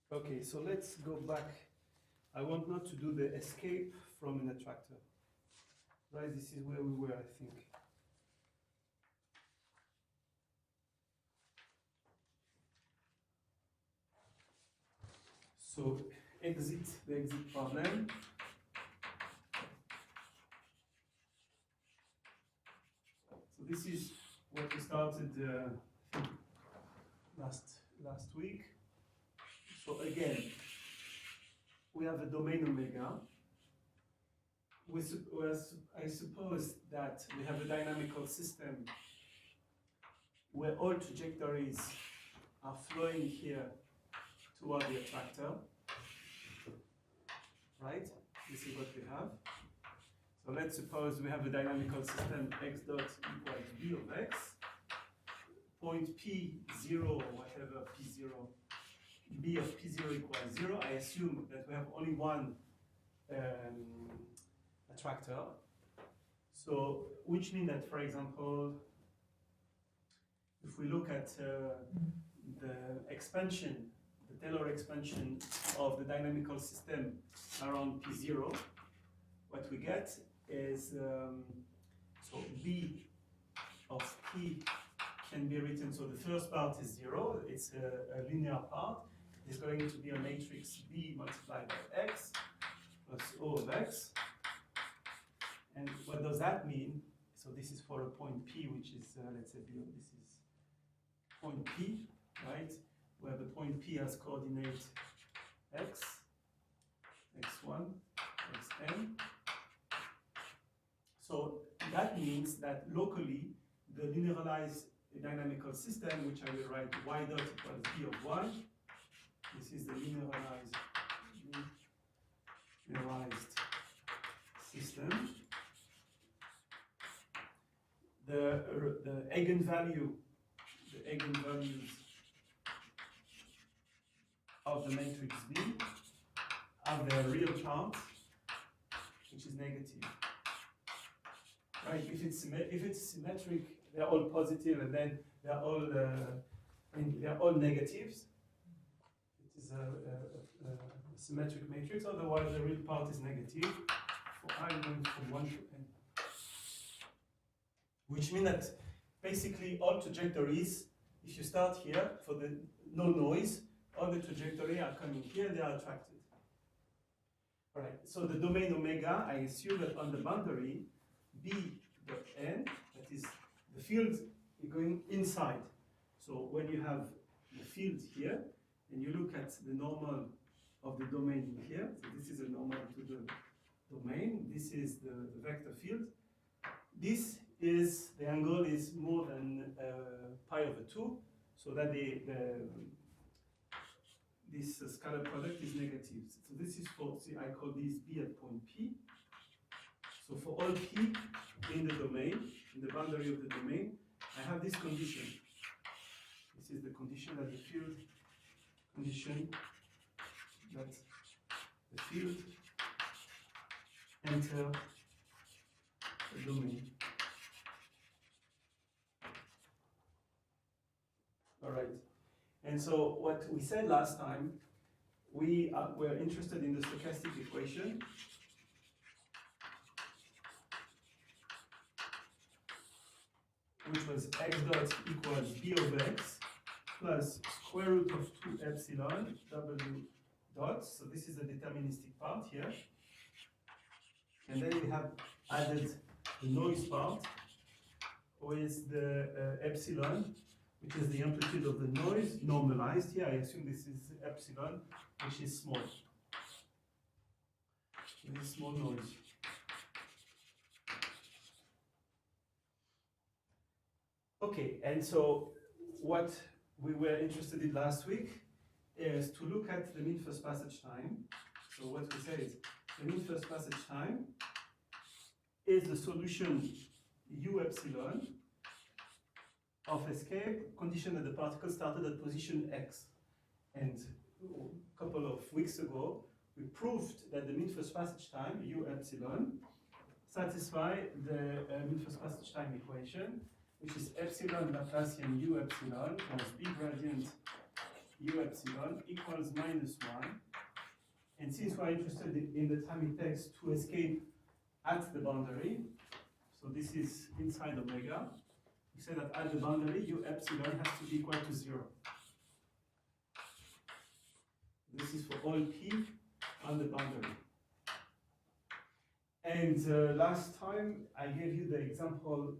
Okay, so let's go back. I want not to do the escape from an attractor. Right, this is where we were, I think. So exit the exit problem. So this is what we started last week. So again, we have a domain omega. I suppose that we have a dynamical system where all trajectories are flowing here toward the attractor, right? This is what we have. So let's suppose we have a dynamical system x dot equals b of x, point p0 or whatever p0, b of p0 equals 0. I assume that we have only one attractor. So, which means that, for example, if we look at the expansion, the Taylor expansion of the dynamical system around P0, what we get is, so B of P can be written, so the first part is 0, it's a linear part. It's going to be a matrix B multiplied by X plus O of X. And what does that mean? So this is for a point P, which is, let's say, this is point P, right? Where the point P has coordinate X, X1, Xn. So that means that locally, the linearized dynamical system, which I will write y dot equals b of y, this is the linearized system. The eigenvalues of the matrix B have their real part, which is negative. Right? If it's symmetric, they're all positive, and then they're all negatives. It is a symmetric matrix. Otherwise, the real part is negative for I going from 1 to n. Which means that basically all trajectories, if you start here for the no noise, all the trajectories are coming here, they are attracted. All right, so the domain omega, I assume that on the boundary, B dot n, that is the field is going inside. So when you have the field here, and you look at the normal of the domain here, so this is a normal to the domain, this is the vector field. This is, the angle is more than pi over 2, so that this scalar product is negative. So this is for, see, I call this B at point P. So for all P in the domain, in the boundary of the domain, I have this condition. This is the condition that the field, enter the domain. All right. And so what we said last time, we were interested in the stochastic equation. Which was x dot equals b of x plus square root of 2 epsilon w dot. So this is the deterministic part here. And then we have added the noise part with the epsilon, which is the amplitude of the noise, normalized here. I assume this is epsilon, which is small. This is small noise. Okay, and so what we were interested in last week is to look at the mean first passage time. So what we said is the mean first passage time is the solution u epsilon of escape, conditioned that the particle started at position x. And a couple of weeks ago, we proved that the mean first passage time, u epsilon, satisfy the mean first passage time equation, which is epsilon Laplacian u epsilon plus b gradient u epsilon equals -1. And since we're interested in the time it takes to escape at the boundary, so this is inside omega, we say that at the boundary, u epsilon has to be equal to 0. This is for all p on the boundary. And last time I gave you the example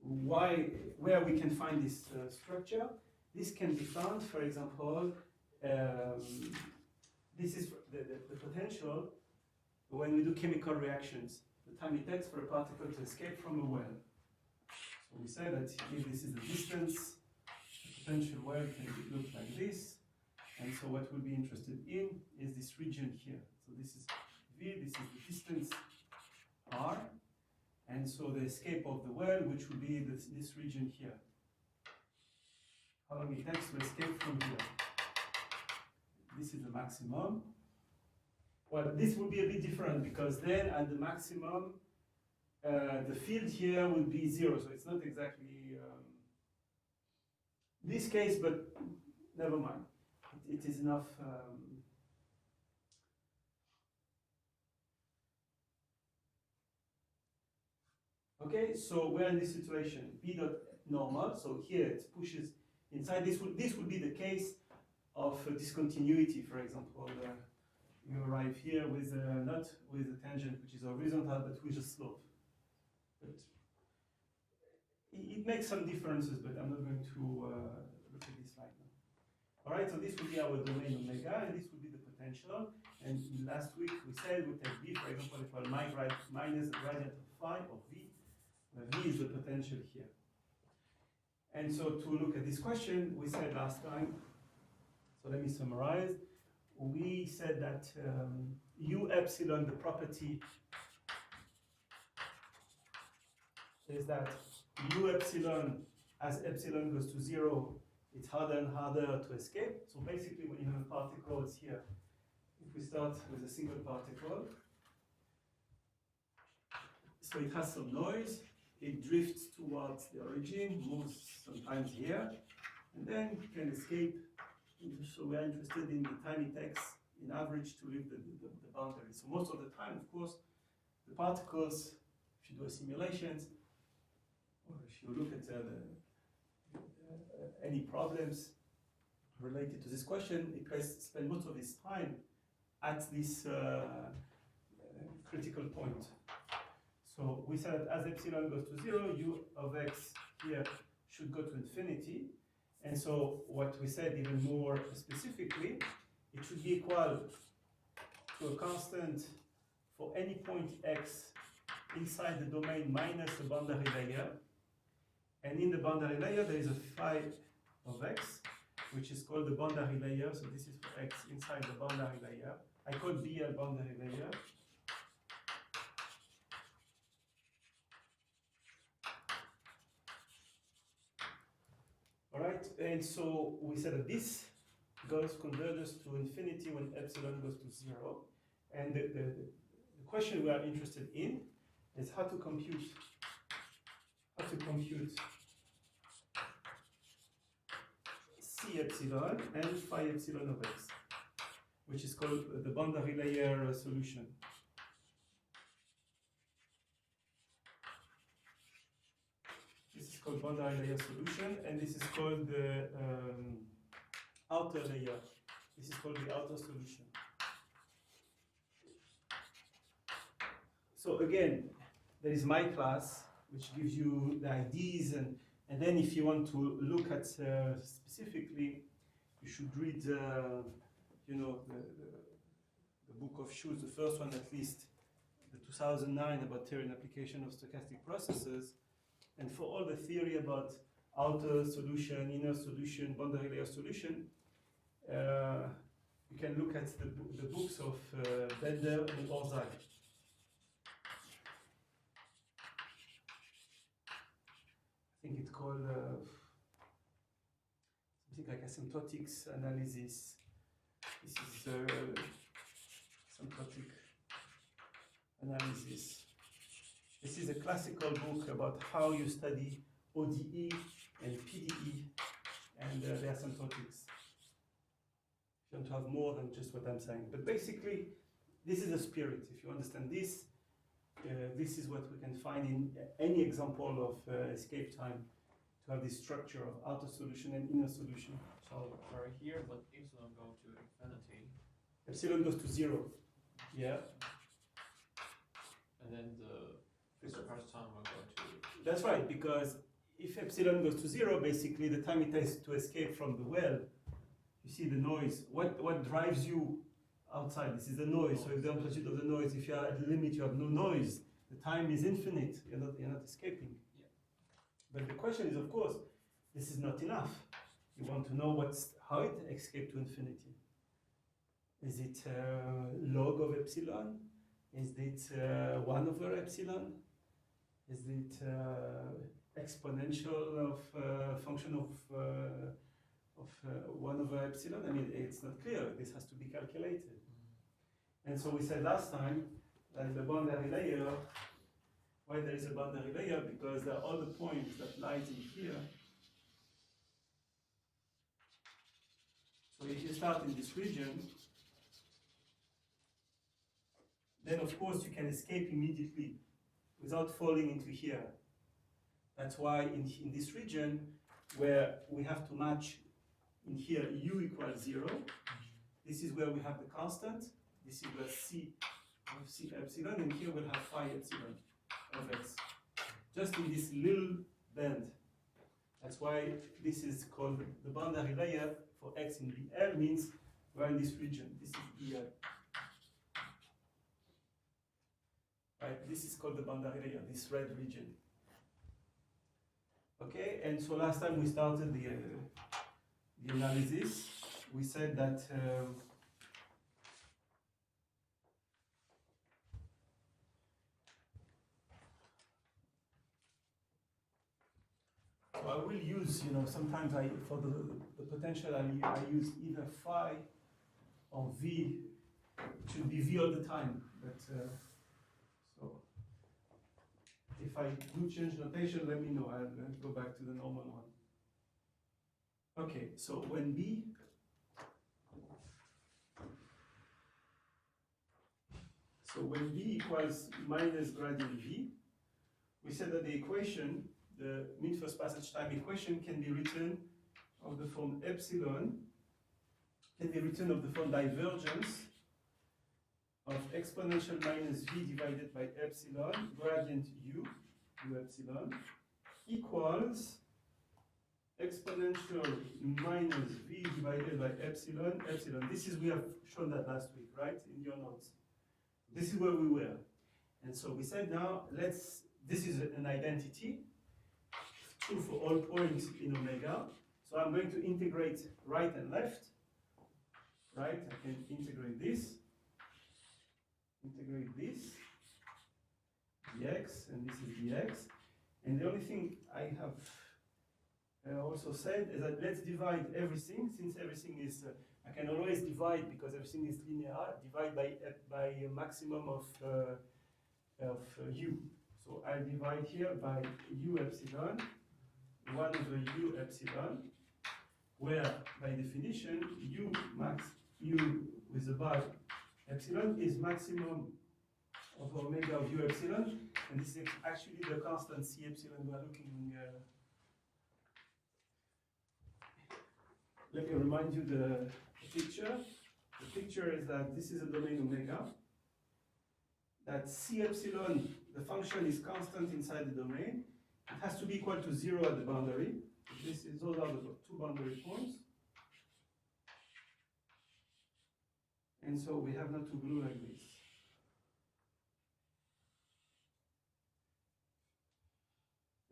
where we can find this structure. This can be found, for example, this is the potential when we do chemical reactions, the time it takes for a particle to escape from a well. So we say that if this is the distance, the potential well can look like this. And so what we'll be interested in is this region here. So this is V, this is the distance R. And so the escape of the well, which will be this region here. How long it takes to escape from here. This is the maximum. Well, this will be a bit different because then at the maximum, the field here will be 0. So it's not exactly this case, but never mind. It is enough. Okay, so we're in this situation, B dot normal. So here it pushes inside. This would be the case of discontinuity, for example. You arrive here with not with a tangent which is horizontal, but with a slope. But it makes some differences, but I'm not going to look at this right now. All right, so this will be our domain omega, and this will be the potential. And last week we said we take B, for example, equal minus the gradient of phi of V, where V is the potential here. And so to look at this question, we said last time, so let me summarize. We said that u epsilon, the property is that u epsilon, as epsilon goes to 0, it's harder and harder to escape. So basically, when you have particles here, if we start with a single particle, so it has some noise, it drifts towards the origin, moves sometimes here, and then it can escape. So we are interested in the time it takes, in average, to leave the boundary. So most of the time, of course, the particles, if you do a simulations, or if you look at any problems related to this question, it spends most of its time at this critical point. So we said as epsilon goes to 0, u of x here should go to infinity. And so what we said even more specifically, it should be equal to a constant for any point x inside the domain minus the boundary layer. And in the boundary layer, there is a phi of x, which is called the boundary layer. So this is for x inside the boundary layer. I call B a boundary layer. All right, and so we said that this converges to infinity when epsilon goes to 0. And the question we are interested in is how to compute C epsilon and phi epsilon of x, which is called the boundary layer solution. This is called boundary layer solution, and this is called the outer layer. This is called the outer solution. So again, there is my class, which gives you the ideas, and then if you want to look at specifically, you should read, you know, the book of Schultz, the first one at least, the 2009 about theory and application of stochastic processes. And for all the theory about outer solution, inner solution, boundary layer solution, you can look at the books of Bender and Orzai. I think it's called something like asymptotics analysis. This is asymptotic analysis. This is a classical book about how you study ODE and PDE and the asymptotics. important to have more than just what I'm saying. But basically, this is a spirit. If you understand this, this is what we can find in any example of escape time, to have this structure of outer solution and inner solution. So right here, but epsilon go to infinity. Epsilon goes to 0. Yeah. And then the first time will go to. That's right, because if epsilon goes to 0, basically the time it takes to escape from the well, you see the noise. What drives you outside? This is the noise. So if the amplitude of the noise, if you are at the limit, you have no noise. The time is infinite. You're not escaping. Yeah. But the question is, of course, this is not enough. You want to know how it escaped to infinity. Is it log of epsilon? Is it 1 over epsilon? Is it exponential of function of 1 over epsilon? I mean, it's not clear. This has to be calculated. And so we said last time that the boundary layer, why there is a boundary layer? Because there are all the points that lies in here. So if you start in this region, then of course you can escape immediately without falling into here. That's why in this region, where we have to match in here u equals 0, this is where we have the constant, this is where c epsilon, and here we'll have phi epsilon of x. Just in this little band. That's why this is called the boundary layer for x in BL, means we're in this region. This is BL. Right, this is called the boundary layer, this red region. Okay, and so last time we started the analysis, we said that so I will use, sometimes for the potential I use either phi or v. It should be v all the time, but so if I do change notation, let me know. I'll go back to the normal one. Okay, so when b equals minus gradient v, we said that the equation, the mean first passage time equation, can be written of the form epsilon, can be written of the form divergence of exponential minus v divided by epsilon, gradient u epsilon, equals exponential minus v divided by epsilon. This is, we have shown that last week, right, in your notes. This is where we were. And so we said now, this is an identity, true for all points in omega. So I'm going to integrate right and left. Right, I can integrate this, dx, and this is dx. And the only thing I have also said is that let's divide everything, since everything is, I can always divide because everything is linear, divide by a maximum of u. So I'll divide here by u epsilon, 1 over u epsilon, where by definition u with the bar epsilon is maximum of omega of u epsilon, and this is actually the constant c epsilon we are looking. Let me remind you the picture. The picture is that this is a domain omega, that c epsilon, the function is constant inside the domain. It has to be equal to 0 at the boundary. Those are the two boundary points. And so we have not to glue like this.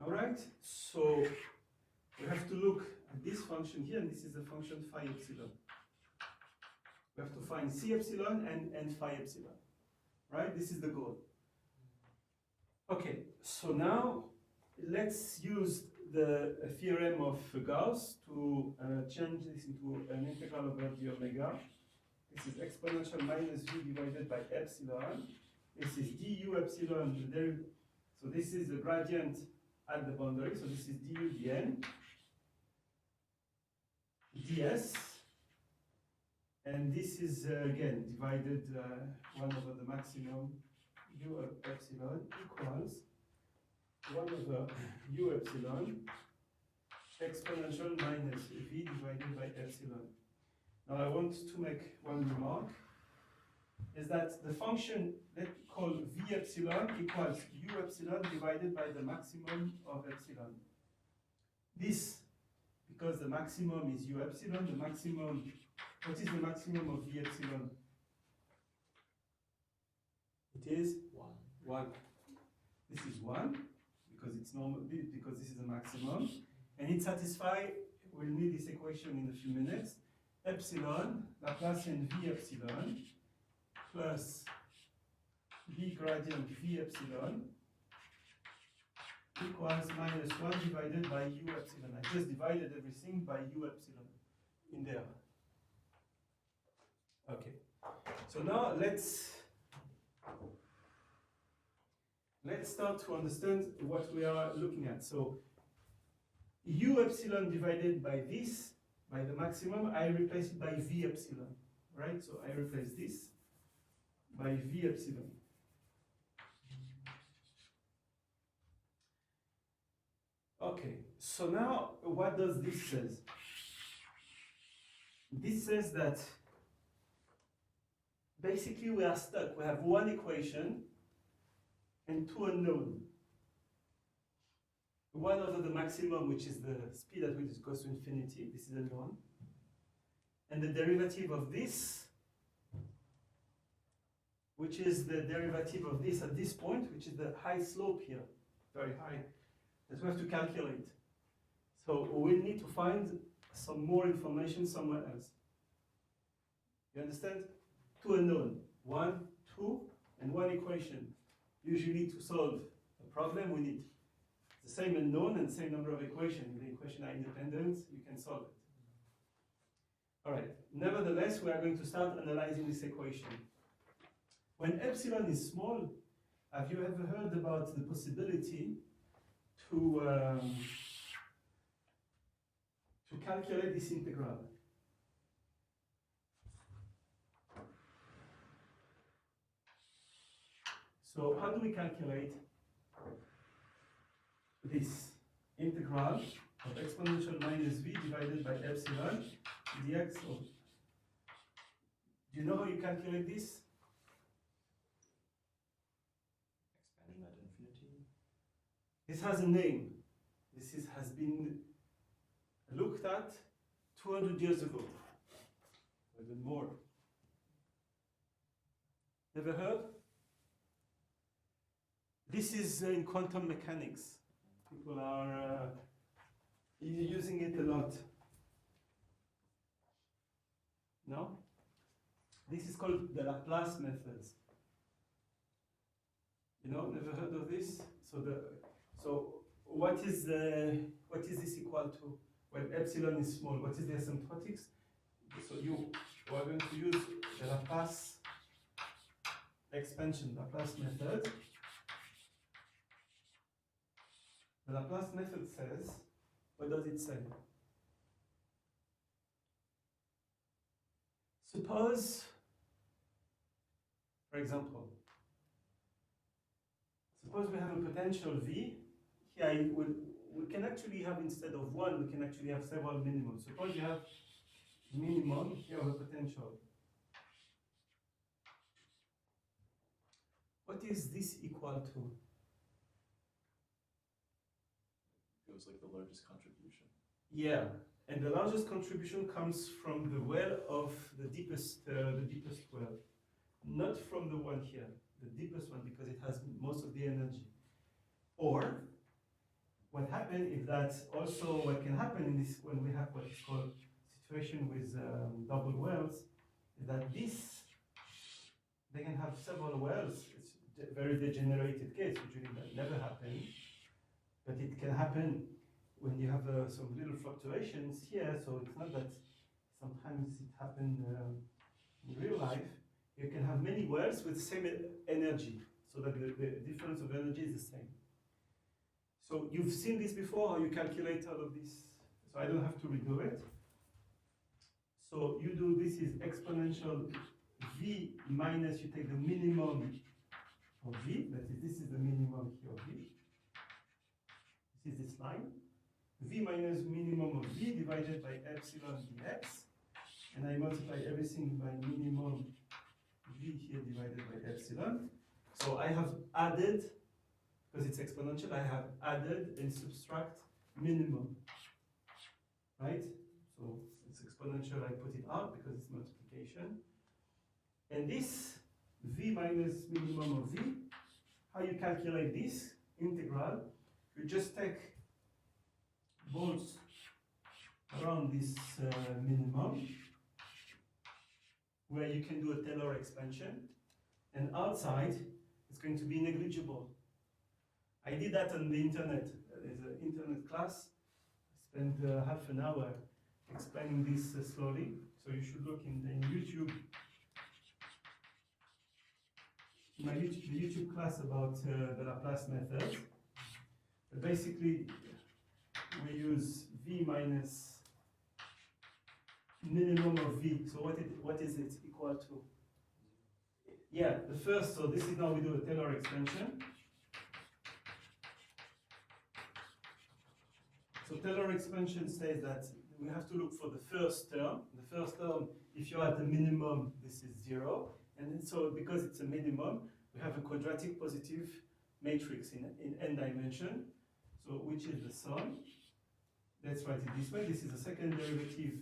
All right, so we have to look at this function here, and this is the function phi epsilon. We have to find c epsilon and phi epsilon, right? This is the goal. Okay, so now let's use the theorem of Gauss to change this into an integral over the omega. This is exponential minus v divided by epsilon. This is du epsilon. So this is the gradient at the boundary. So this is du dn. ds. And this is again divided 1 over the maximum u epsilon equals 1 over u epsilon exponential minus v divided by epsilon. Now I want to make one remark, is that the function, let's call v epsilon equals u epsilon divided by the maximum of epsilon. This, because the maximum is u epsilon, the maximum, what is the maximum of v epsilon? It is 1. This is 1, because it's normal, because this is the maximum. And it satisfies, we'll need this equation in a few minutes, epsilon, Laplacian v epsilon, plus v gradient v epsilon equals minus 1 divided by u epsilon. I just divided everything by u epsilon in there. Okay. So now let's start to understand what we are looking at. So u epsilon divided by this, by the maximum, I replace it by v epsilon, right? So I replace this by v epsilon. Okay, so now what does this say? This says that basically we are stuck. We have one equation and two unknowns. One over the maximum, which is the speed at which it goes to infinity, this is unknown. And the derivative of this, which is the derivative of this at this point, which is the high slope here, very high, that we have to calculate. So we need to find some more information somewhere else. You understand? Two unknown, 1, 2, and one equation. Usually to solve a problem, we need the same unknown and same number of equations. If the equations are independent, you can solve it. All right. Nevertheless, we are going to start analyzing this equation. When epsilon is small, have you ever heard about the possibility to calculate this integral? So how do we calculate this integral of exponential minus v divided by epsilon dx of, do you know how you calculate this? Expanding at infinity. This has a name. This has been looked at 200 years ago, or even more. Never heard? This is in quantum mechanics. People are using it a lot. No? This is called the Laplace methods. You know, never heard of this? So what is this equal to? Well, epsilon is small. What is the asymptotics? So you are going to use the Laplace expansion, Laplace method. The Laplace method says, what does it say? Suppose, for example, suppose we have a potential V. Here we can actually have, instead of one, we can actually have several minimums. Suppose you have minimum here of a potential. What is this equal to? Feels like the largest contribution. Yeah, and the largest contribution comes from the well of the deepest well, not from the one here, the deepest one, because it has most of the energy. Or what happens is that also what can happen in this, when we have what is called situation with double wells, is that they can have several wells. It's a very degenerated case. Usually that never happens. But it can happen when you have some little fluctuations here, so it's not that sometimes it happens in real life. You can have many wells with the same energy, so that the difference of energy is the same. So you've seen this before, how you calculate all of this, so I don't have to redo it. So you do, this is exponential v minus, you take the minimum of v, that is, this is the minimum here of v. This is this line. V minus minimum of v divided by epsilon dx. And I multiply everything by minimum v here divided by epsilon. So I have added, because it's exponential, I have added and subtract minimum, right? So it's exponential, I put it out because it's multiplication. And this v minus minimum of v, how you calculate this integral, you just take bolts around this minimum, where you can do a Taylor expansion, and outside it's going to be negligible. I did that on the internet. There's an internet class. I spent half an hour explaining this slowly. So you should look in YouTube. My YouTube class about the Laplace method. But basically, we use v minus minimum of v. So what is it equal to? Yeah, the first, so this is now we do a Taylor expansion. So Taylor expansion says that we have to look for the first term. The first term, if you're at the minimum, this is 0. And then so because it's a minimum, we have a quadratic positive matrix in n dimension. So which is the sum. Let's write it this way. This is the second derivative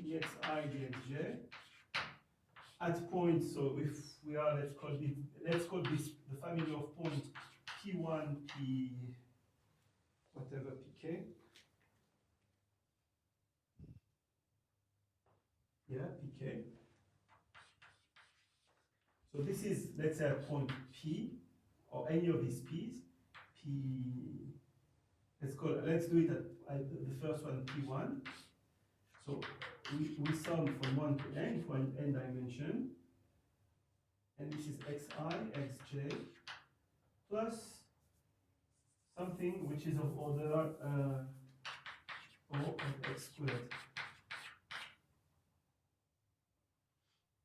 dxi dxj. At point, so if we are, let's call this the family of points p1, p whatever pk. Yeah, pk. So this is, let's say, at point p, or any of these p's. P, let's do it at the first one, p1. So we sum from 1 to n for an n dimension, and this is xi, xj, plus something which is of order O of x squared.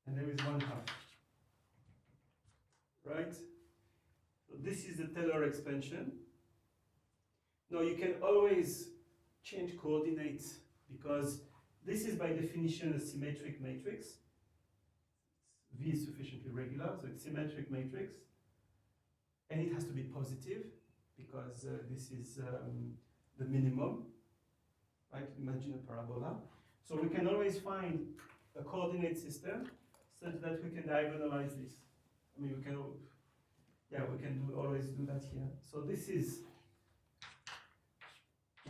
And there is 1/2. Right? So this is the Taylor expansion. Now you can always change coordinates because this is by definition a symmetric matrix. V is sufficiently regular, so it's symmetric matrix. And it has to be positive because this is the minimum, right? Imagine a parabola. So we can always find a coordinate system such that we can diagonalize this. I mean, we can always do that here. So this is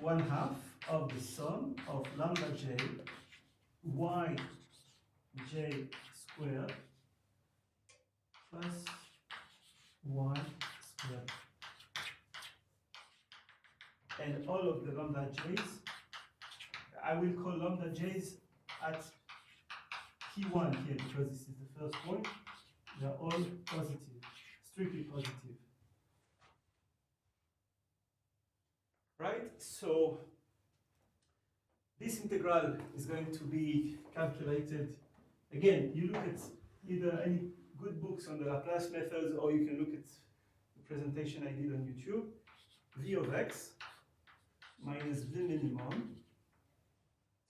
1/2 of the sum of lambda j y j squared plus y squared. And all of the lambda j's, I will call lambda j's at P1 here because this is the first point. They are all positive, strictly positive. Right? So this integral is going to be calculated. Again, you look at either any good books on the Laplace methods, or you can look at the presentation I did on YouTube. V of x minus v minimum.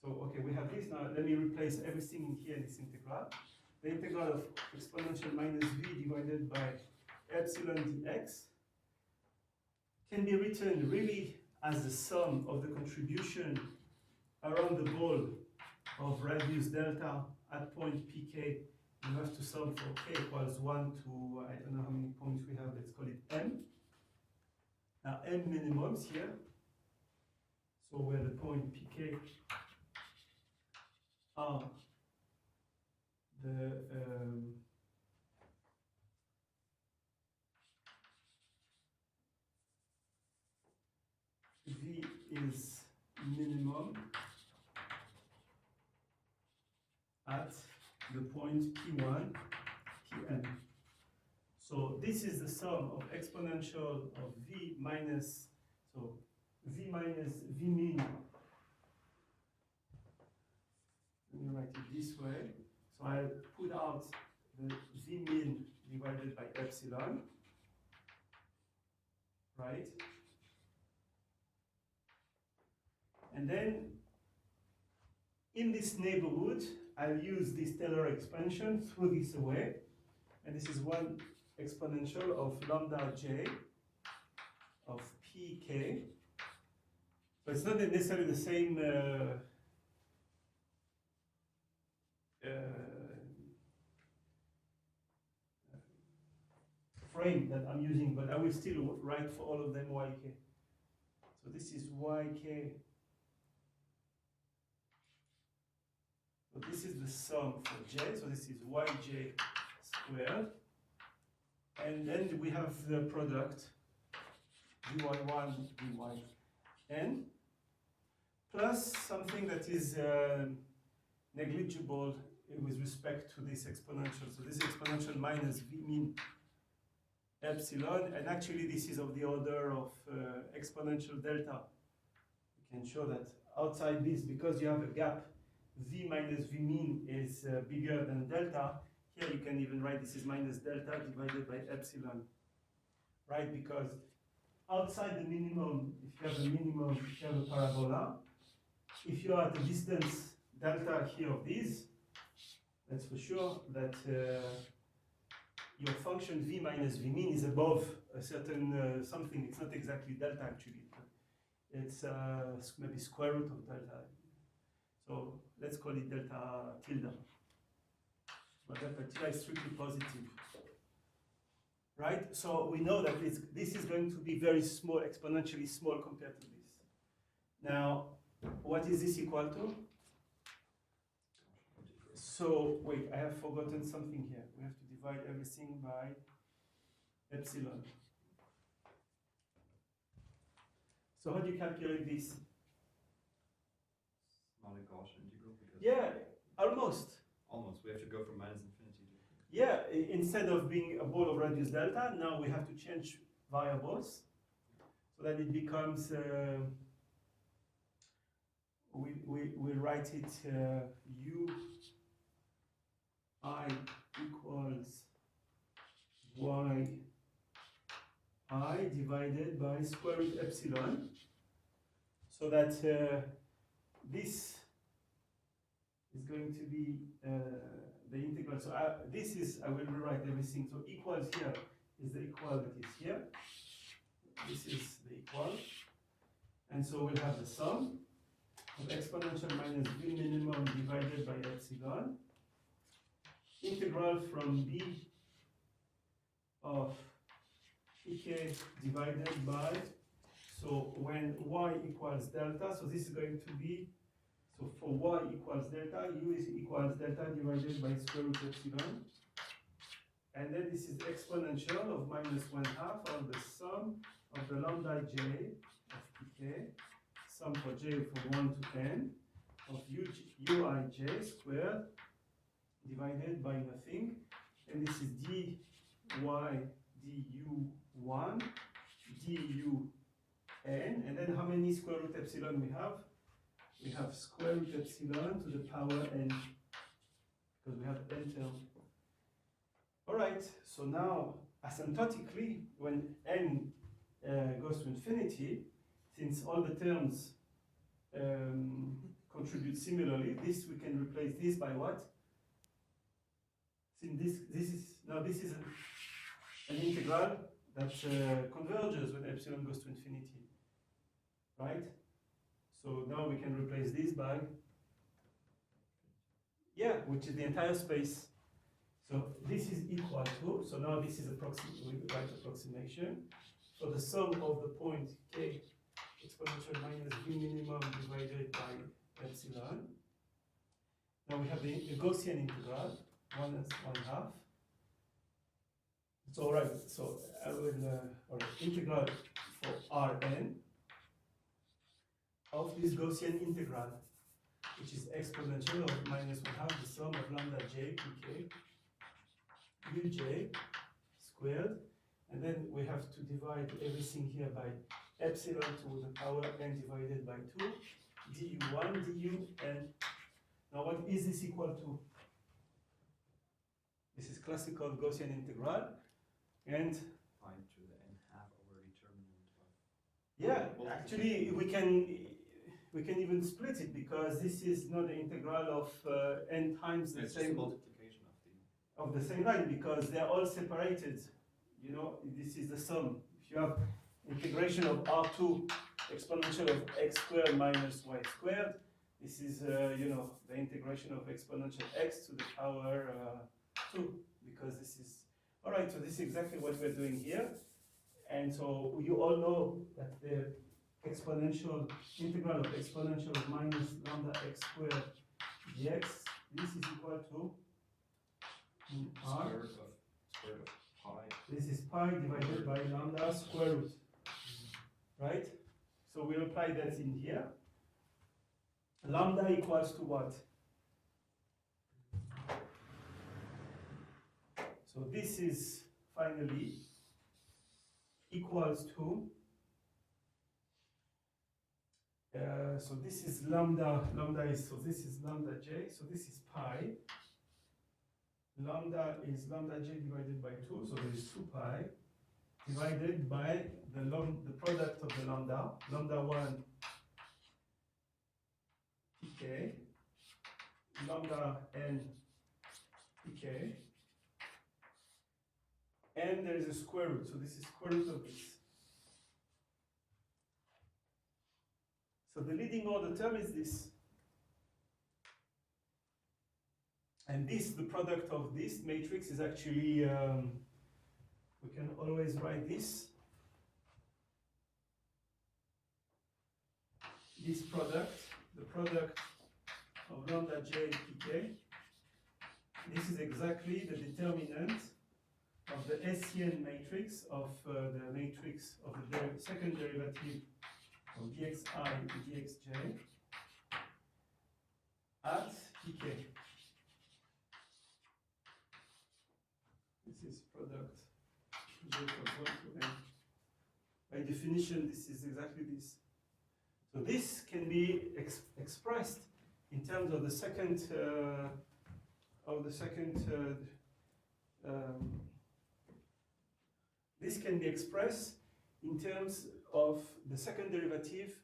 So, okay, we have this now. Let me replace everything in here in this integral. The integral of exponential minus v divided by epsilon dx can be written really as the sum of the contribution around the ball of radius delta at point pk. You have to sum for k equals 1 to, I don't know how many points we have, let's call it m. Now m minimums here, so where the point pk are the v is minimum at the point p1, pn. So this is the sum of exponential of v minus, so v minus v min this way. So I put out the V min divided by epsilon, right? And then in this neighborhood, I'll use this Taylor expansion through this away. And this is one exponential of lambda j of pk. So it's not necessarily the same frame that I'm using, but I will still write for all of them yk. So this is yk. So this is the sum for j, so this is yj squared. And then we have the product dy1, dyn, plus something that is negligible with respect to this exponential. So this exponential minus v min epsilon, and actually this is of the order of exponential delta. You can show that outside this, because you have a gap, v minus v min is bigger than delta. Here you can even write this is minus delta divided by epsilon, right? Because outside the minimum, if you have a minimum, if you have a parabola, if you are at a distance delta here of this, that's for sure that your function v minus v min is above a certain something. It's not exactly delta actually. It's maybe square root of delta. So let's call it delta tilde. But delta tilde is strictly positive. Right? So we know that this is going to be very small, exponentially small compared to this. Now, what is this equal to? So, wait, I have forgotten something here. We have to divide everything by epsilon. So how do you calculate this? Not a Gaussian integral because Yeah, almost. almost we have to go from minus infinity to Yeah, instead of being a ball of radius delta, now we have to change variables so that it becomes, we write it u I equals y I divided by square root epsilon, so that this is going to be the integral. So this is, I will rewrite everything. So equals here is the equal that is here. This is the equal. And so we'll have the sum of exponential minus v minimum divided by epsilon. Integral from b of pk divided by, so when y equals delta, so this is going to be, so for y equals delta, u is equals delta divided by square root epsilon. And then this is exponential of minus 1/2 of the sum of the lambda j of pk, sum for j from 1 to n, of uij squared divided by nothing. And this is dy du1 du n. And then how many square root epsilon we have? We have square root epsilon to the power n, because we have n term. All right, so now asymptotically, when n goes to infinity, since all the terms contribute similarly, this we can replace this by what? Since this is an integral that converges when epsilon goes to infinity, right? So now we can replace this by, yeah, which is the entire space. So this is equal to, so now this is we write approximation. So the sum of the point k exponential minus v minimum divided by epsilon. Now we have the Gaussian integral, 1/1/2. So right, so I will integral for Rn of this Gaussian integral, which is exponential of minus 1/2 the sum of lambda j pk uj squared, and then we have to divide everything here by epsilon to the power n divided by 2 du1 du n. Now what is this equal to? This is classical Gaussian integral, and Pi to the n half over determinant of. yeah, actually we can even split it, because this is not the integral of n times the It's just a same multiplication of the. of the same line, because they're all separated. You know, this is the sum. If you have integration of R2 exponential of x squared minus y squared, this is, you know, the integration of exponential x to the power 2, because this is, all right, so this is exactly what we're doing here. And so you all know that the exponential, integral of exponential of minus lambda x squared dx, this is equal to r. Square root of pi. This is pi divided by lambda square root, right? So we'll apply that in here. Lambda equals to what? So this is finally equals to, so this is lambda is, so this is lambda j, so this is pi. Lambda is lambda j divided by 2, so there is 2 pi, divided by the product of the lambda 1 pk, lambda n pk, and there is a square root, so this is square root of this. So the leading order term is this. And this, the product of this matrix, is actually, we can always write this. This product, the product of lambda j pk, this is exactly the determinant of the SCN matrix of the matrix of the second derivative of dxi dxj at pk. This is product j equals 1 to n. By definition, this is exactly this. So this can be expressed in terms of the second this can be expressed in terms of the second derivative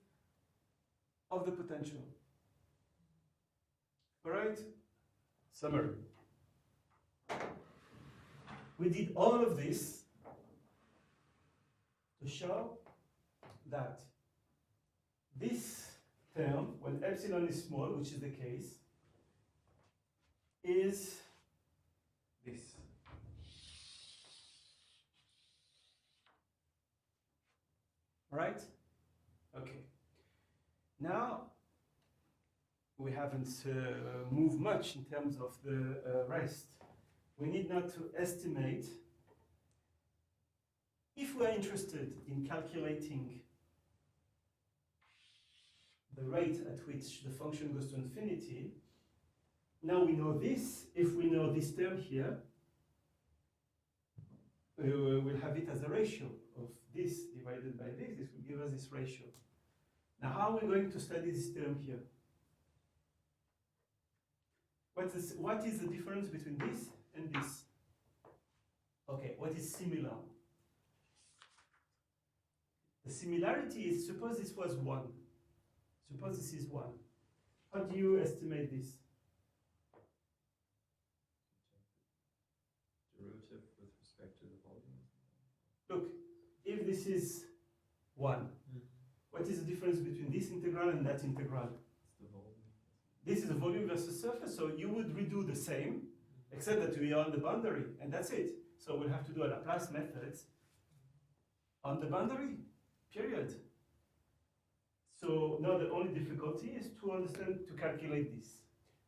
of the potential. All right? Summary. We did all of this to show that this term, when epsilon is small, which is the case, is this. Right? Okay. Now, we haven't moved much in terms of the rest. We need now to estimate, if we are interested in calculating the rate at which the function goes to infinity. Now we know this. If we know this term here, we'll have it as a ratio of this divided by this. This will give us this ratio. Now, how are we going to study this term here? What is the difference between this and this? Okay, what is similar? The similarity is, suppose this was 1. Suppose this is 1. How do you estimate this? Derivative with respect to the volume. Look, if this is 1, what is the difference between this integral and that integral? It's the volume. This is the volume versus surface, so you would redo the same, except that we are on the boundary, and that's it. So we'll have to do a Laplace method on the boundary, period. So now the only difficulty is to understand, to calculate this.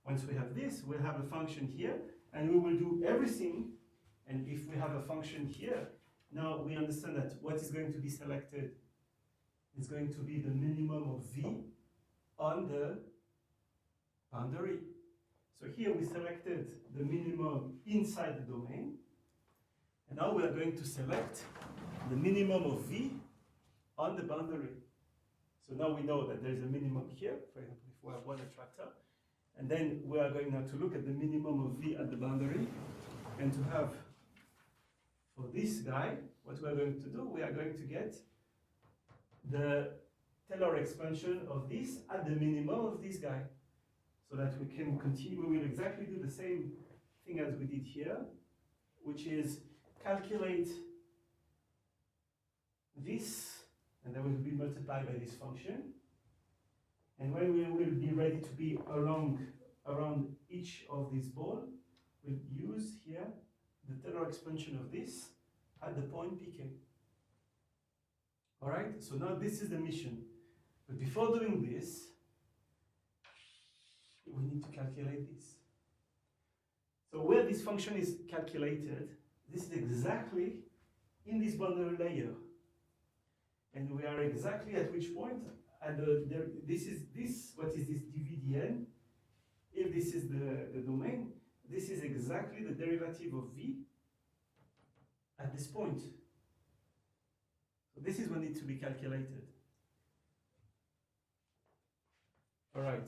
Once we have this, we'll have a function here, and we will do everything. And if we have a function here, now we understand that what is going to be selected is going to be the minimum of v on the boundary. So here we selected the minimum inside the domain, and now we are going to select the minimum of v on the boundary. So now we know that there is a minimum here, for example, if we have one attractor, And then we are going now to look at the minimum of V at the boundary, and to have, for this guy, what we are going to do, we are going to get the Taylor expansion of this at the minimum of this guy, so that we can continue. We will exactly do the same thing as we did here, which is calculate this, and that will be multiplied by this function. And when we will be ready to be around each of these balls, we'll use here the Taylor expansion of this at the point pk. All right, so now this is the mission. But before doing this, we need to calculate this. So where this function is calculated, this is exactly in this boundary layer. And we are exactly at which point? And this is this, what is this dVdn? If this is the domain, this is exactly the derivative of V at this point. So this is what needs to be calculated. All right.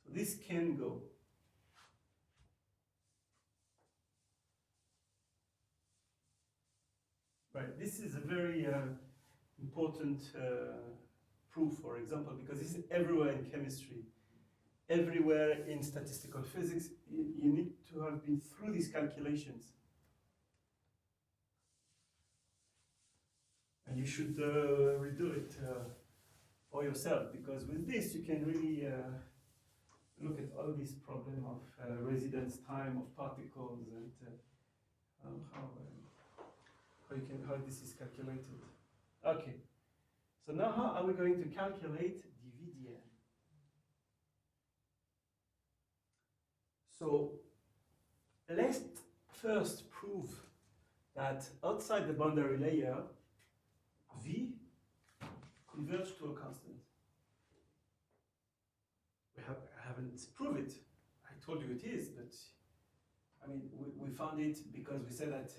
So this can go. Right, this is a very important proof, for example, because this is everywhere in chemistry, everywhere in statistical physics. You need to have been through these calculations. And you should redo it for yourself, because with this you can really look at all these problems of residence time of particles and how this is calculated. Okay, so now how are we going to calculate dVdn? So let's first prove that outside the boundary layer, V converges to a constant. I haven't proved it. I told you it is, but I mean, we found it because we said that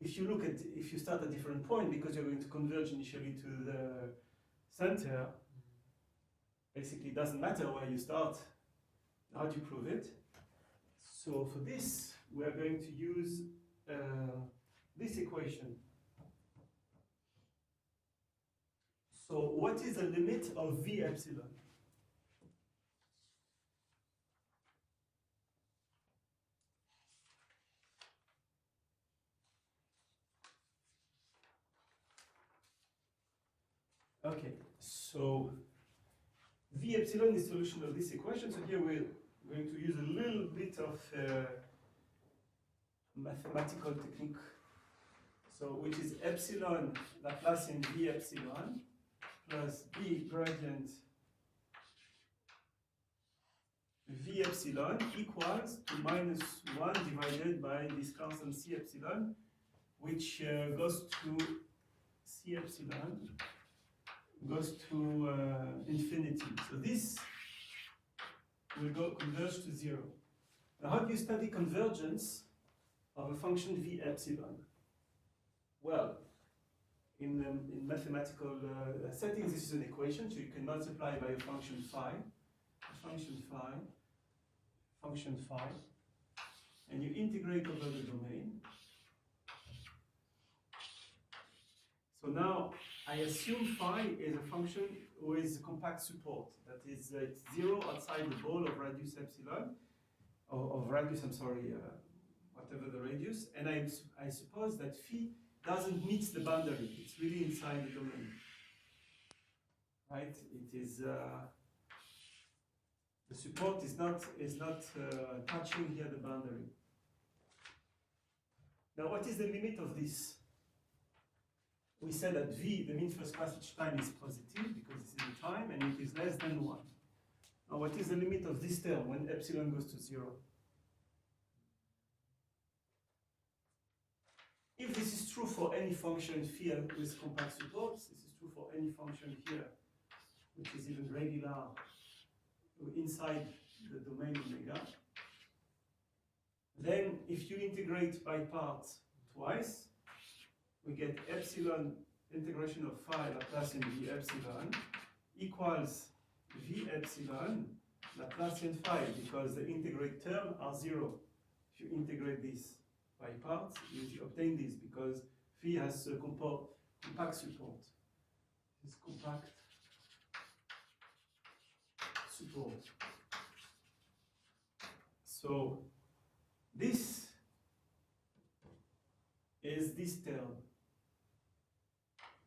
if you start at a different point, because you're going to converge initially to the center, basically it doesn't matter where you start. How do you prove it? So for this, we are going to use this equation. So what is the limit of V epsilon? Okay, so V epsilon is solution of this equation. So here we're going to use a little bit of mathematical technique. So which is epsilon Laplacian V epsilon plus B gradient V epsilon equals to -1 divided by this constant C epsilon, which goes to C epsilon goes to infinity. So this will converge to 0. Now, how do you study convergence of a function V epsilon? Well, in mathematical settings, this is an equation, so you can multiply by a function phi, and you integrate over the domain. So now I assume phi is a function with compact support. That is, it's 0 outside the ball of radius epsilon, or of radius, I'm sorry, whatever the radius. And I suppose that phi doesn't meet the boundary. It's really inside the domain. Right? It is, the support is not touching here the boundary. Now, what is the limit of this? We said that V, the mean first passage time, is positive because this is the time, and it is less than 1. Now, what is the limit of this term when epsilon goes to 0? If this is true for any function phi with compact supports, this is true for any function here, which is even regular inside the domain omega, Then if you integrate by parts twice, we get epsilon integration of phi Laplacian v epsilon equals v epsilon Laplacian phi, because the integrate term are 0. If you integrate this by parts, you obtain this because phi has a compact support. This compact support. So this is this term.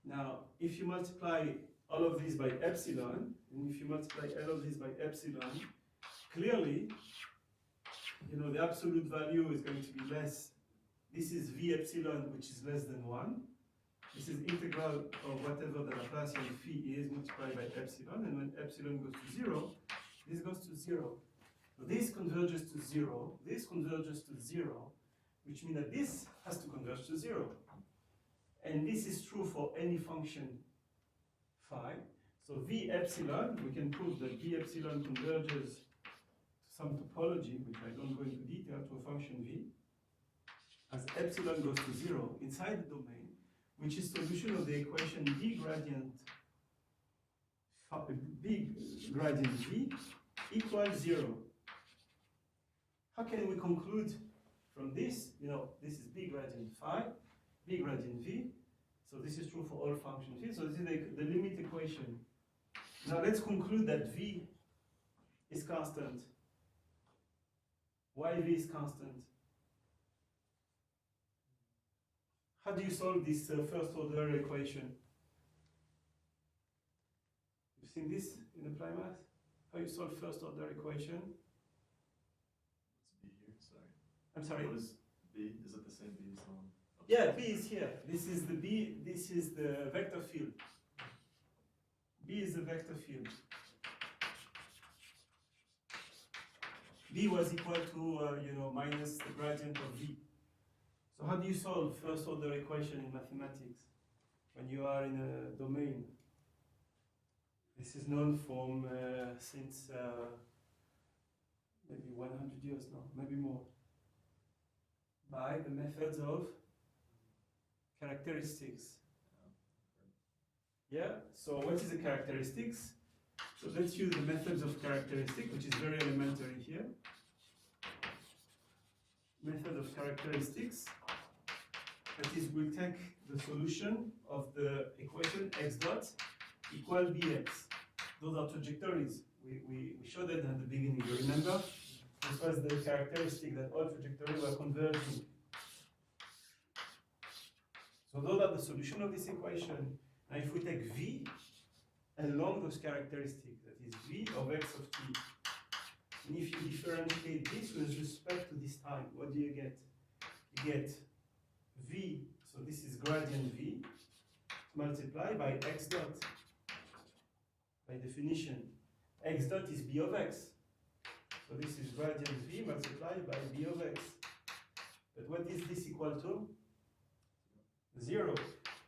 Now, if you multiply all of this by epsilon, and if you multiply all of this by epsilon, clearly, you know, the absolute value is going to be less. This is v epsilon, which is less than 1. This is integral of whatever the Laplacian phi is multiplied by epsilon, and when epsilon goes to 0, this goes to 0. So this converges to 0, this converges to 0, which means that this has to converge to 0. And this is true for any function phi. So v epsilon, we can prove that v epsilon converges to some topology, which I don't go into detail, to a function v, as epsilon goes to 0 inside the domain, which is solution of the equation b gradient v equals 0. How can we conclude from this? You know, this is b gradient phi, b gradient v. So this is true for all functions v. So this is the limit equation. Now let's conclude that v is constant. Why v is constant? How do you solve this first order equation? You've seen this in applied math? How you solve first order equation? What's B here? Sorry. I'm sorry? What is B? Is it the same B as on? Yeah, B is here. This is the B, this is the vector field. B is the vector field. B was equal to, you know, minus the gradient of V. So how do you solve first order equation in mathematics when you are in a domain? This is known from since maybe 100 years now, maybe more, by the methods of characteristics. Yeah, so what is the characteristics? So let's use the methods of characteristic, which is very elementary here. Method of characteristics. That is, we'll take the solution of the equation x dot equal bx. Those are trajectories. We showed that at the beginning, you remember? This was the characteristic that all trajectories were converging. So those are the solution of this equation. Now if we take v along those characteristics, that is v of x of t, and if you differentiate this with respect to this time, what do you get? You get v, so this is gradient v, multiplied by x dot. By definition, x dot is b of x. So this is gradient v multiplied by b of x. But what is this equal to? 0,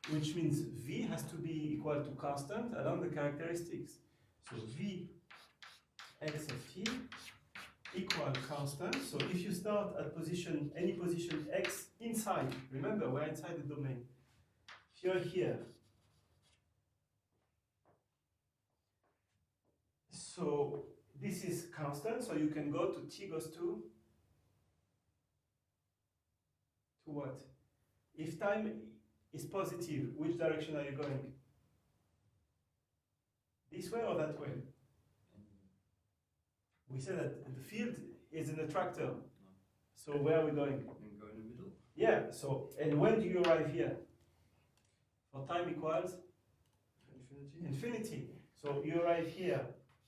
which means v has to be equal to constant along the characteristics. So v x of t equal constant. So if you start at position, any position x inside, remember we're inside the domain. If you're here, so this is constant, so you can go to t goes to what? If time is positive, which direction are you going? This way or that way? We said that the field is an attractor. So where are we going? And go in the middle. Yeah, so, and when do you arrive here? For time equals? Infinity. So you arrive here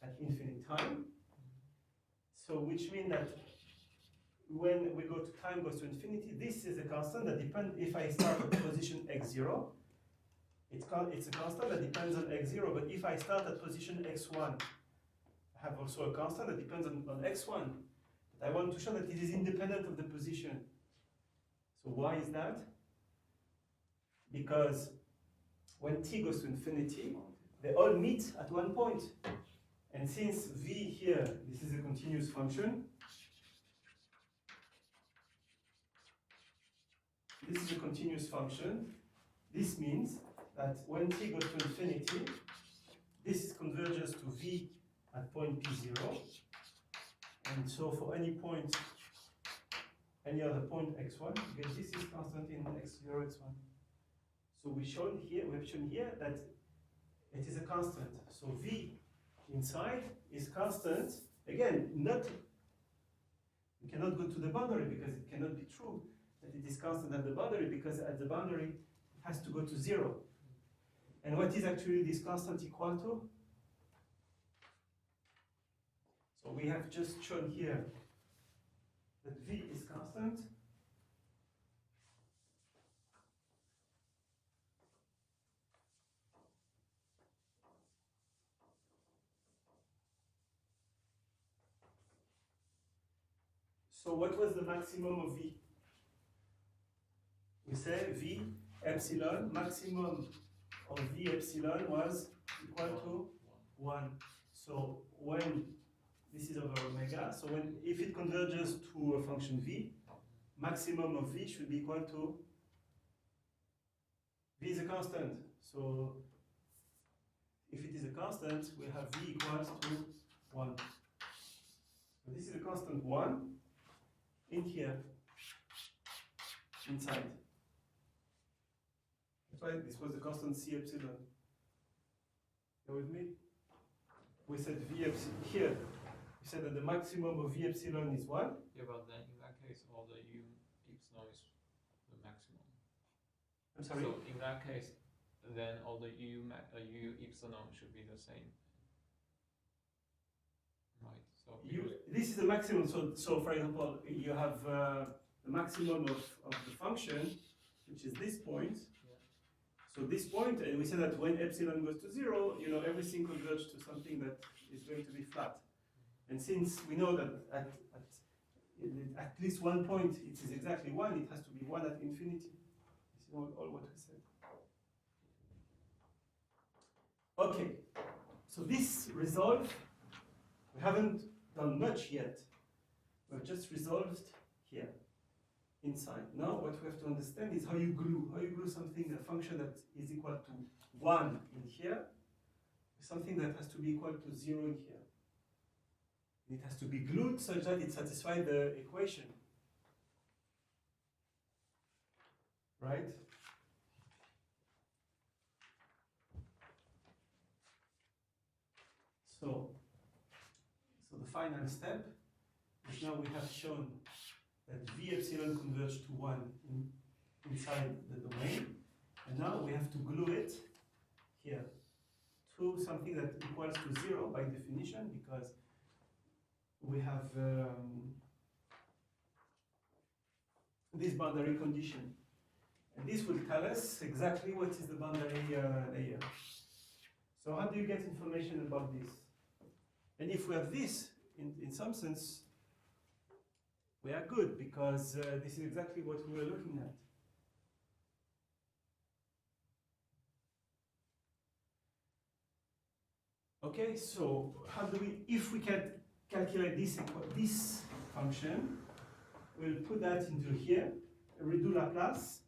at infinite time. So which means that when we go to time goes to infinity, this is a constant that depends, if I start at position x0, it's a constant that depends on x0, but if I start at position x1, I have also a constant that depends on x1. But I want to show that it is independent of the position. So why is that? Because when t goes to infinity, they all meet at one point. And since v here, this is a continuous function, this is a continuous function. This means that when t goes to infinity, this converges to v at point p0. And so for any point, any other point x1, because this is constant in x0, x1. So we have shown here that it is a constant. So v inside is constant. Again, we cannot go to the boundary because it cannot be true that it is constant at the boundary, because at the boundary it has to go to 0. And what is actually this constant equal to? So we have just shown here that v is constant. So what was the maximum of v? We say v epsilon, maximum of v epsilon was equal to 1. So when this is over omega, so if it converges to a function v, maximum of v should be equal to, v is a constant. So if it is a constant, we have v equals to 1. So this is a constant 1 in here, inside. That's why this was the constant c epsilon. You with me? We said v epsilon here. We said that the maximum of v epsilon is 1. Yeah, but then in that case, all the u epsilon is the maximum. I'm sorry? So in that case, then all the u epsilon should be the same. Right. So This is the maximum. So for example, you have the maximum of the function, which is this point. So this point, and we said that when epsilon goes to 0, everything converges to something that is going to be flat. And since we know that at least one point it is exactly 1, it has to be 1 at infinity. This is all what we said. Okay, so this resolve, we haven't done much yet. We've just resolved here, inside. Now what we have to understand is how you glue something, a function that is equal to 1 in here, something that has to be equal to 0 in here. It has to be glued such that it satisfies the equation. Right? So the final step is now we have shown that v epsilon converges to 1 inside the domain. And now we have to glue it here to something that equals to 0 by definition, because we have this boundary condition. And this will tell us exactly what is the boundary layer. So how do you get information about this? And if we have this, in some sense, we are good, because this is exactly what we were looking at. Okay, so how do we, if we can calculate this function, we'll put that into here, redo Laplace,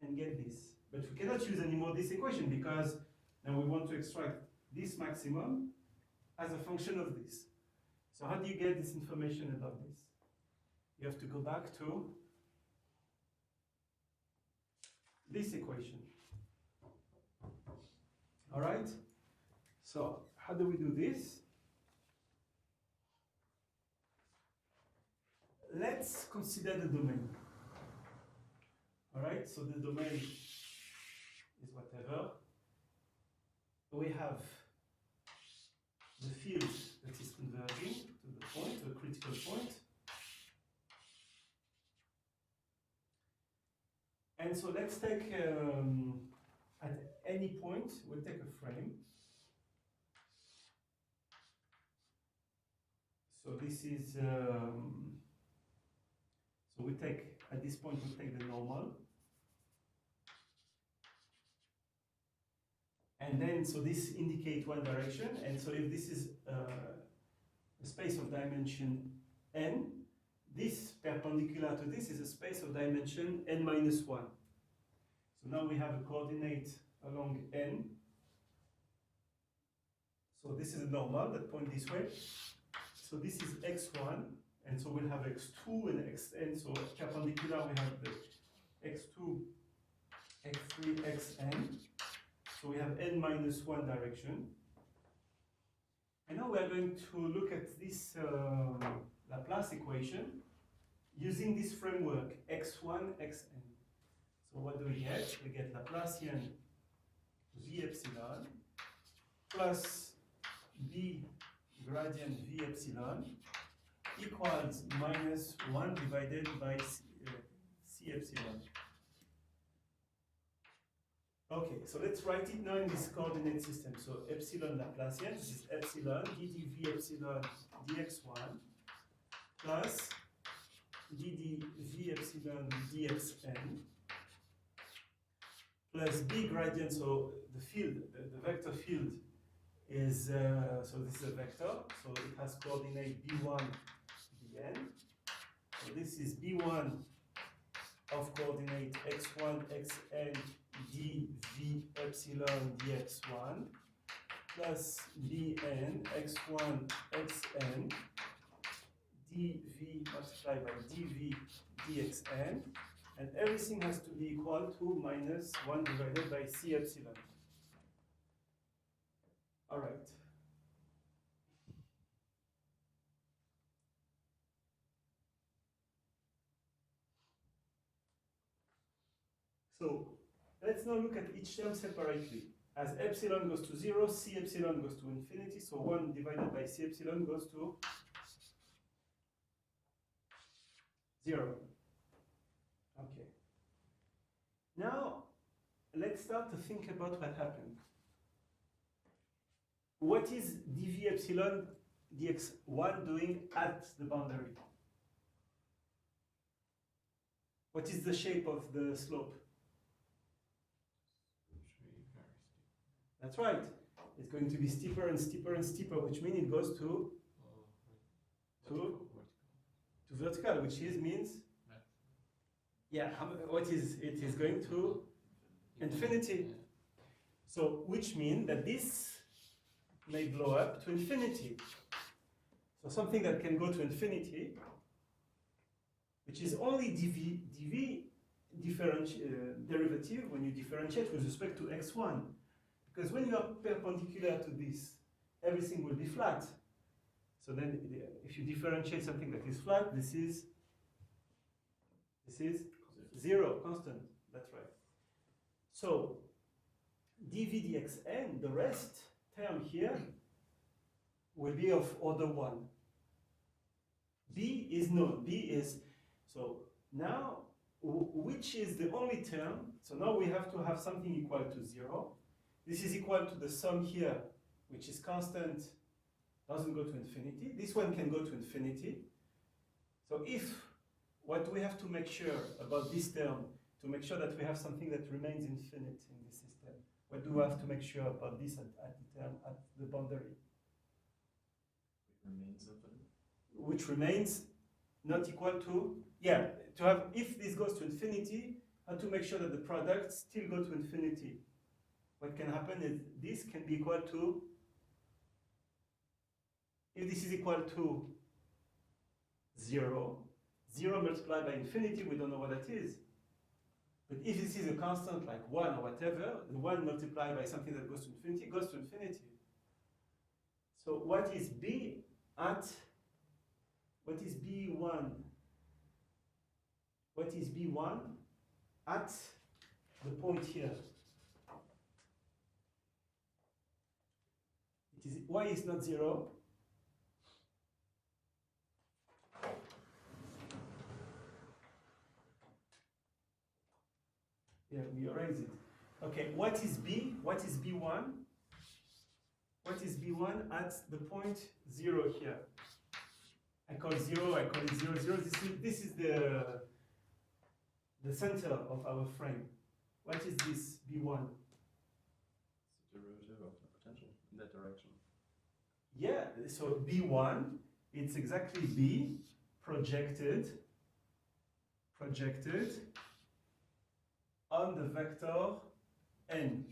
and get this. But we cannot use anymore this equation, because now we want to extract this maximum as a function of this. So how do you get this information about this? You have to go back to this equation. All right? So how do we do this? Let's consider the domain. All right, so the domain is whatever. We have the field that is converging to the point, to a critical point. And so let's take, at any point, we'll take a frame. So this is, so we take, at this point, we take the normal. And then, so this indicates one direction. And so if this is a space of dimension n, this per perpendicular to this is a space of dimension n minus 1. So now we have a coordinate along n. So this is a normal that point this way. So this is x1, and so we'll have x2 and xn. So perpendicular we have the x2, x3, xn. So we have n minus 1 direction. And now we are going to look at this Laplace equation using this framework x1, xn. So what do we get? We get Laplacian v epsilon plus b gradient v epsilon equals minus 1 divided by c epsilon. Okay, so let's write it now in this coordinate system. So epsilon Laplacian, this is epsilon dd v epsilon dx1 plus dd v epsilon dxn plus b gradient, so the field, the vector field is, so this is a vector, so it has coordinate b1, bn. So this is b1 of coordinate x1, xn, dv epsilon dx1 plus bn x1, xn, dv multiplied by dv dxn, and everything has to be equal to minus 1 divided by c epsilon. All right. So let's now look at each term separately. As epsilon goes to 0, c epsilon goes to infinity, so 1 divided by c epsilon goes to 0. Okay. Now, let's start to think about what happened. What is dv epsilon dx1 doing at the boundary? What is the shape of the slope? That's right. It's going to be steeper and steeper and steeper, which means it goes to vertical, which means yeah, what is it is going to infinity. So which means that this may blow up to infinity. So something that can go to infinity, which is only dv derivative when you differentiate with respect to x1. Because when you are perpendicular to this, everything will be flat. So then if you differentiate something that is flat, this is 0, constant. That's right. So dv dxn, the rest term here, will be of order 1. B is known. B is, so now, which is the only term? So now we have to have something equal to 0. This is equal to the sum here, which is constant, doesn't go to infinity. This one can go to infinity. So if, what we have to make sure about this term, to make sure that we have something that remains infinite in this system, what do we have to make sure about this at the term, at the boundary? It remains infinite. Which remains not equal to, yeah, to have, if this goes to infinity, how to make sure that the products still go to infinity. What can happen is this can be equal to, if this is equal to 0, 0 multiplied by infinity, we don't know what that is. But if this is a constant like 1 or whatever, the 1 multiplied by something that goes to infinity goes to infinity. So what is b at, what is b1? What is b1 at the point here? It is, why is not 0? Yeah, we erase it. Okay, what is b? What is b1? What is b1 at the point 0 here? I call 0, I call it 0, 0. This is the center of our frame. What is this b1? It's a derivative of the potential in that direction. Yeah, so b1, it's exactly b projected projected on the vector n.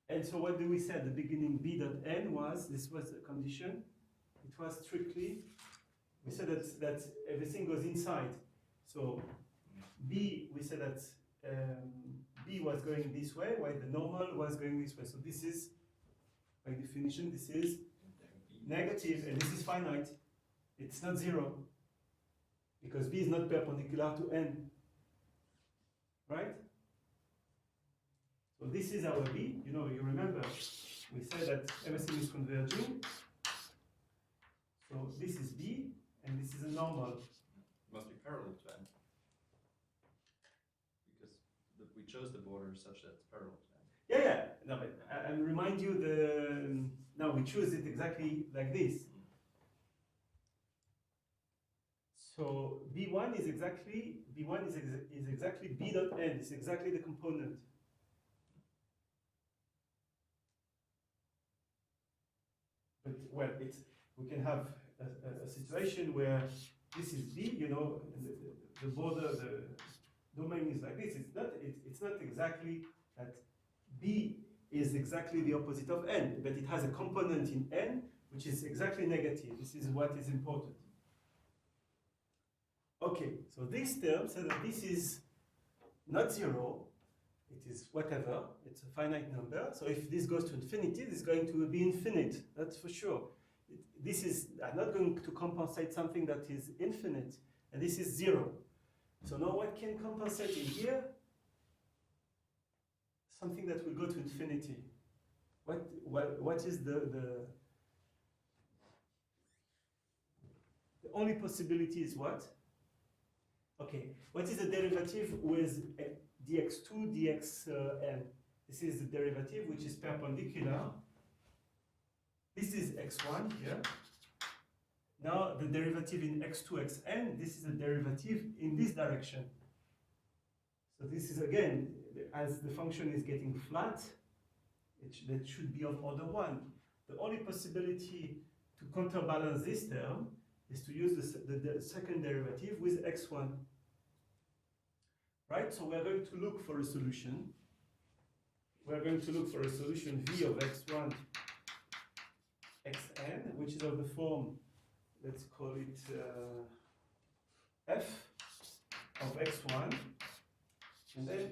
And so what do we say at the beginning? B dot n was, this was the condition. It was strictly, we said that everything goes inside. So B, we said that B was going this way, while the normal was going this way. So this is, by definition, this is negative, and this is finite. It's not zero, because B is not perpendicular to n, right? So this is our B. You know, you remember, we said that everything is converging. So this is B, and this is a normal. It must be parallel to n. Because we chose the border such that it's parallel to n. Yeah, yeah. No, but I remind you now we choose it exactly like this. So B1 is exactly B dot n. It's exactly the component. But well, we can have a situation where this is B, you know, and the border, the domain is like this. It's not exactly that B is exactly the opposite of n, but it has a component in n which is exactly negative. This is what is important. Okay, so this term says that this is not zero, it is whatever, it's a finite number. So if this goes to infinity, this is going to be infinite, that's for sure. I'm not going to compensate something that is infinite, and this is zero. So now what can compensate in here? Something that will go to infinity. What is the only possibility is what? Okay, what is the derivative with dx2, dxn? This is the derivative which is perpendicular. This is x1 here. Now the derivative in x2, xn, this is the derivative in this direction. So this is again, as the function is getting flat, that should be of order 1. The only possibility to counterbalance this term is to use the second derivative with x1. Right, so we're going to look for a solution. We're going to look for a solution v of x1, xn, which is of the form, let's call it f of x1, and then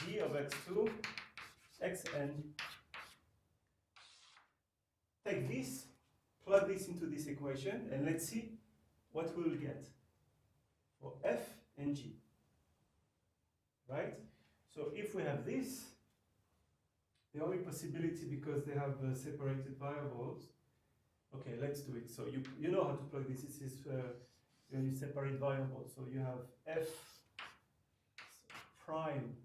g of x2, xn. Take this, plug this into this equation, and let's see what we will get for f and g. Right? So if we have this, the only possibility, because they have separated variables, okay, let's do it. So you know how to plug this. This is when you separate variables. So you have f prime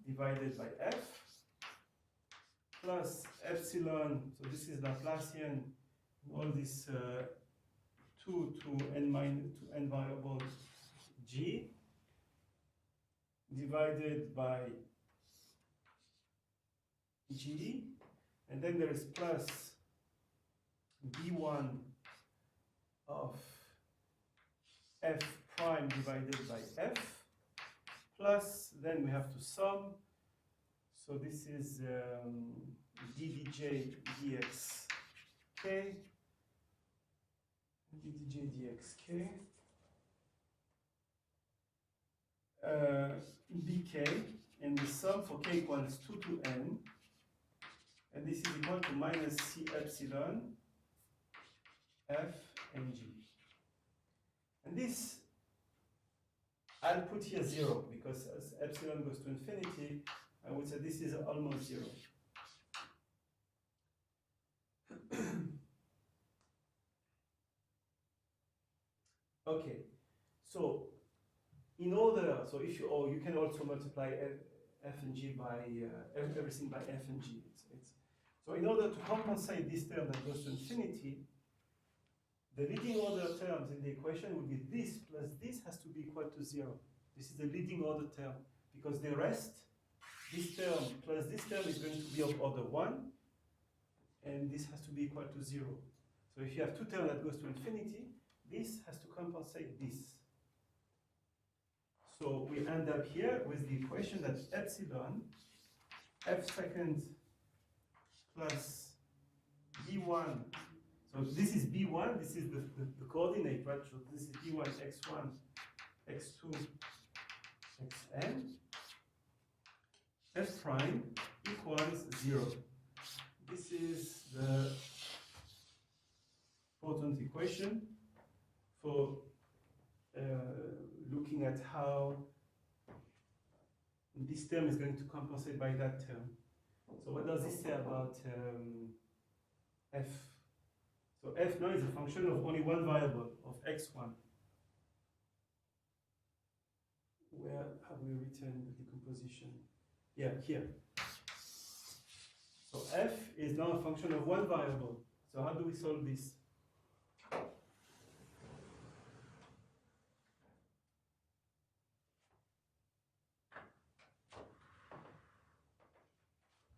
divided by f plus epsilon. So this is Laplacian. All this 2 to n variables g divided by g, and then there is plus b1 of f prime divided by f, plus then we have to sum. So this is ddj dxk, ddj dxk, bk, and the sum for k equals 2 to n, and this is equal to minus c epsilon f and g. And this I'll put here 0, because as epsilon goes to infinity, I would say this is almost 0. Okay, so in order, so if you, or you can also multiply f and g by everything by f and g. So in order to compensate this term that goes to infinity, the leading order terms in the equation would be this plus this has to be equal to 0. This is the leading order term, because the rest, this term plus this term is going to be of order 1, and this has to be equal to 0. So So if you have two terms that goes to infinity, this has to compensate this. So we end up here with the equation that epsilon f second plus b1. So this is b1, this is the coordinate, right? So this is b1, x1, x2, xn. F prime equals 0. This is the important equation for looking at how this term is going to compensate by that term. So what does this say about f? So f now is a function of only one variable, of x1. Where have we written the decomposition? Yeah, here. So f is now a function of one variable. So how do we solve this?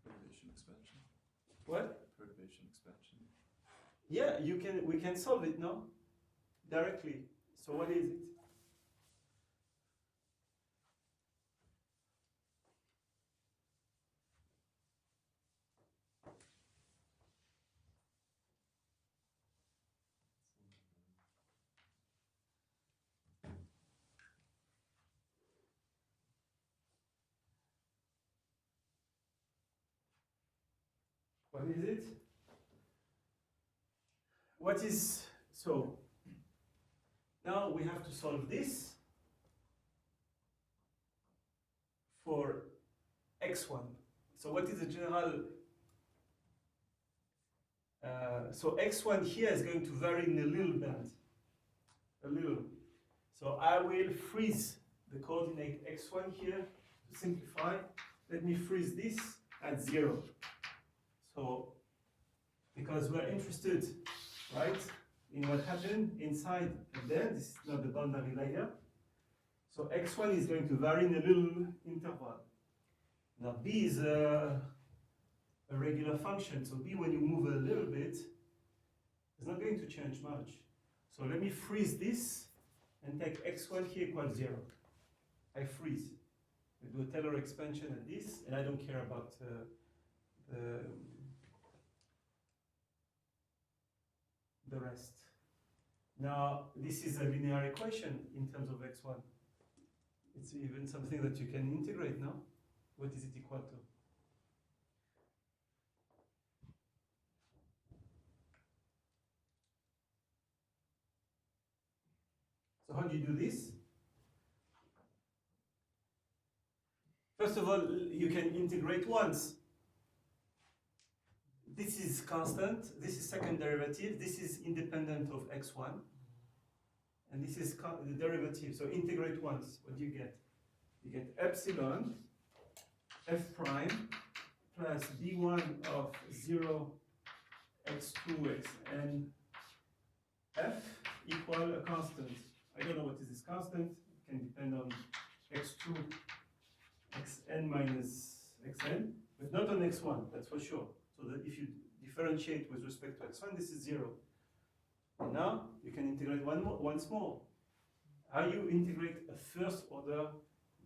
Perturbation expansion. What? Perturbation expansion. Yeah, we can solve it now directly. So what is it? What is it? What is, so now we have to solve this for x1. So what is the general, so x1 here is going to vary in a little bit, a little. So I will freeze the coordinate x1 here to simplify. Let me freeze this at 0. So, because we're interested, right, in what happened inside and then, this is not the boundary layer. So x1 is going to vary in a little interval. Now b is a regular function, so b, when you move a little bit, is not going to change much. So let me freeze this and take x1 here equals 0. I freeze. I do a Taylor expansion at this, and I don't care about the rest. Now, this is a linear equation in terms of x1. It's even something that you can integrate now. What is it equal to? So how do you do this? First of all, you can integrate once. This is constant, this is second derivative, this is independent of x1, and this is the derivative, so integrate once. What do you get? You get epsilon f prime plus b1 of 0 x2 xn f equal a constant. I don't know what is this constant, it can depend on x2 xn minus xn, but not on x1, that's for sure. So that if you differentiate with respect to x1, this is 0. And now you can integrate once more. How you integrate a first order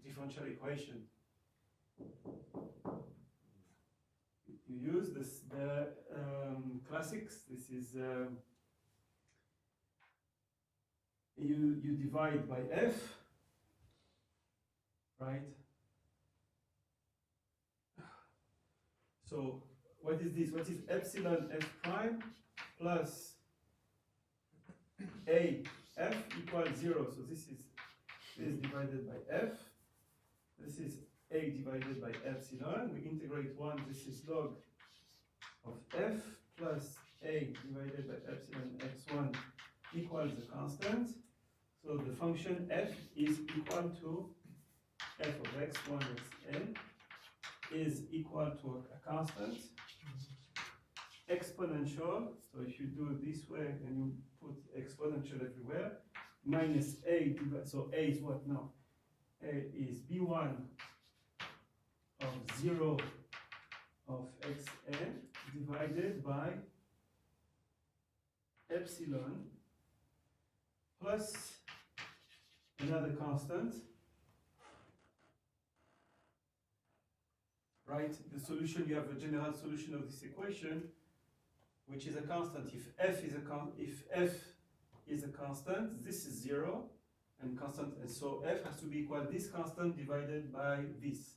differential equation? You use the classics. This is you divide by f, right? So what is this? What is epsilon f prime plus a f equals 0? So this is divided by f. This is a divided by epsilon. We integrate 1. This is log of f plus a divided by epsilon x1 equals a constant. So the function f is equal to f of x1 xn is equal to a constant exponential. So if you do it this way and you put exponential everywhere, minus a, so a is what now? A is b1 of 0 of xn divided by epsilon plus another constant, right? The solution, you have a general solution of this equation, which is a constant. If f is a constant, this is 0, and constant, and so f has to be equal to this constant divided by this.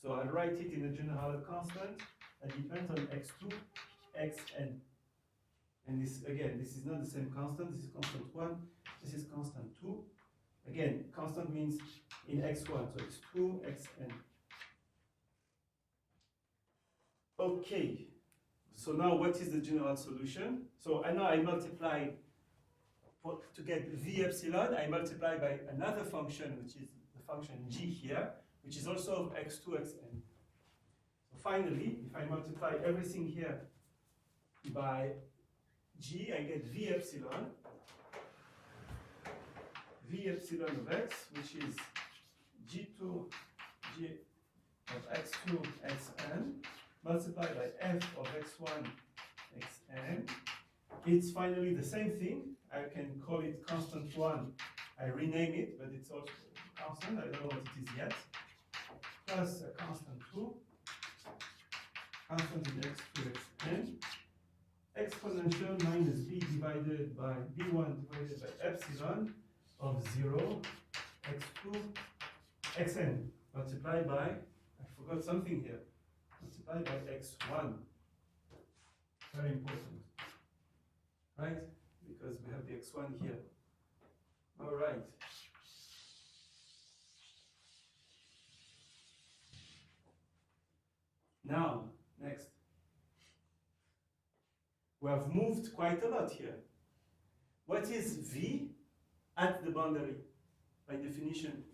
So I'll write it in a general constant that depends on x2, xn. And this, again, this is not the same constant. This is constant 1, this is constant 2. Again, constant means in x1, so it's 2, xn. Okay, so now what is the general solution? So I know I multiply, to get v epsilon, I multiply by another function, which is the function g here, which is also of x2, xn. So finally, if I multiply everything here by g, I get v epsilon of x, which is g2, g of x2, xn, multiplied by f of x1, xn. It's finally the same thing. I can call it constant 1. I rename it, but it's also constant. I don't know what it is yet. Plus a constant 2, constant in x2, xn, exponential minus b divided by b1 divided by epsilon of 0, x2, xn, multiplied by, I forgot something here, multiplied by x1. Very important, right? Because we have the x1 here. All right. Now, next. We have moved quite a lot here. What is v at the boundary, by definition?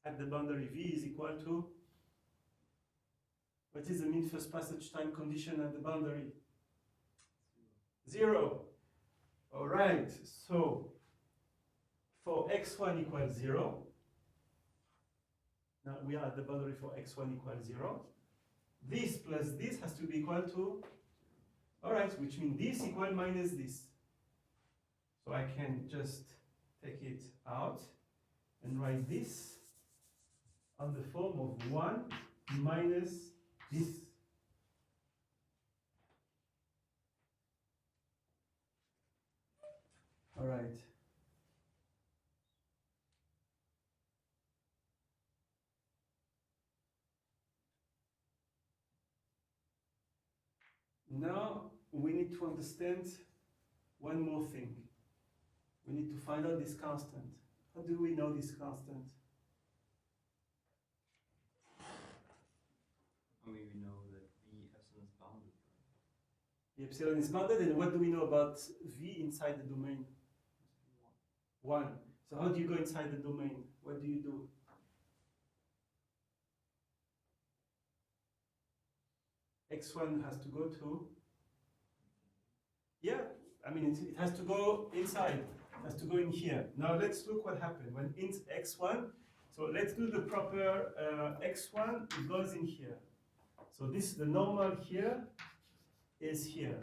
At the boundary, v is equal to, what is the mean first passage time condition at the boundary? 0. All right, so for x1 equals 0, now we are at the boundary for x1 equals 0, this plus this has to be equal to, all right, which means this equal minus this. So I can just take it out and write this on the form of 1 minus this. All right. Now we need to understand one more thing. We need to find out this constant. How do we know this constant? We know that v epsilon is bounded. The epsilon is bounded, and what do we know about v inside the domain? 1. So how do you go inside the domain? What do you do? x1 has to go to, yeah, I mean it has to go inside, it has to go in here. Now let's look what happened when int x1, so let's do the proper x1, it goes in here. So this, the normal here is here.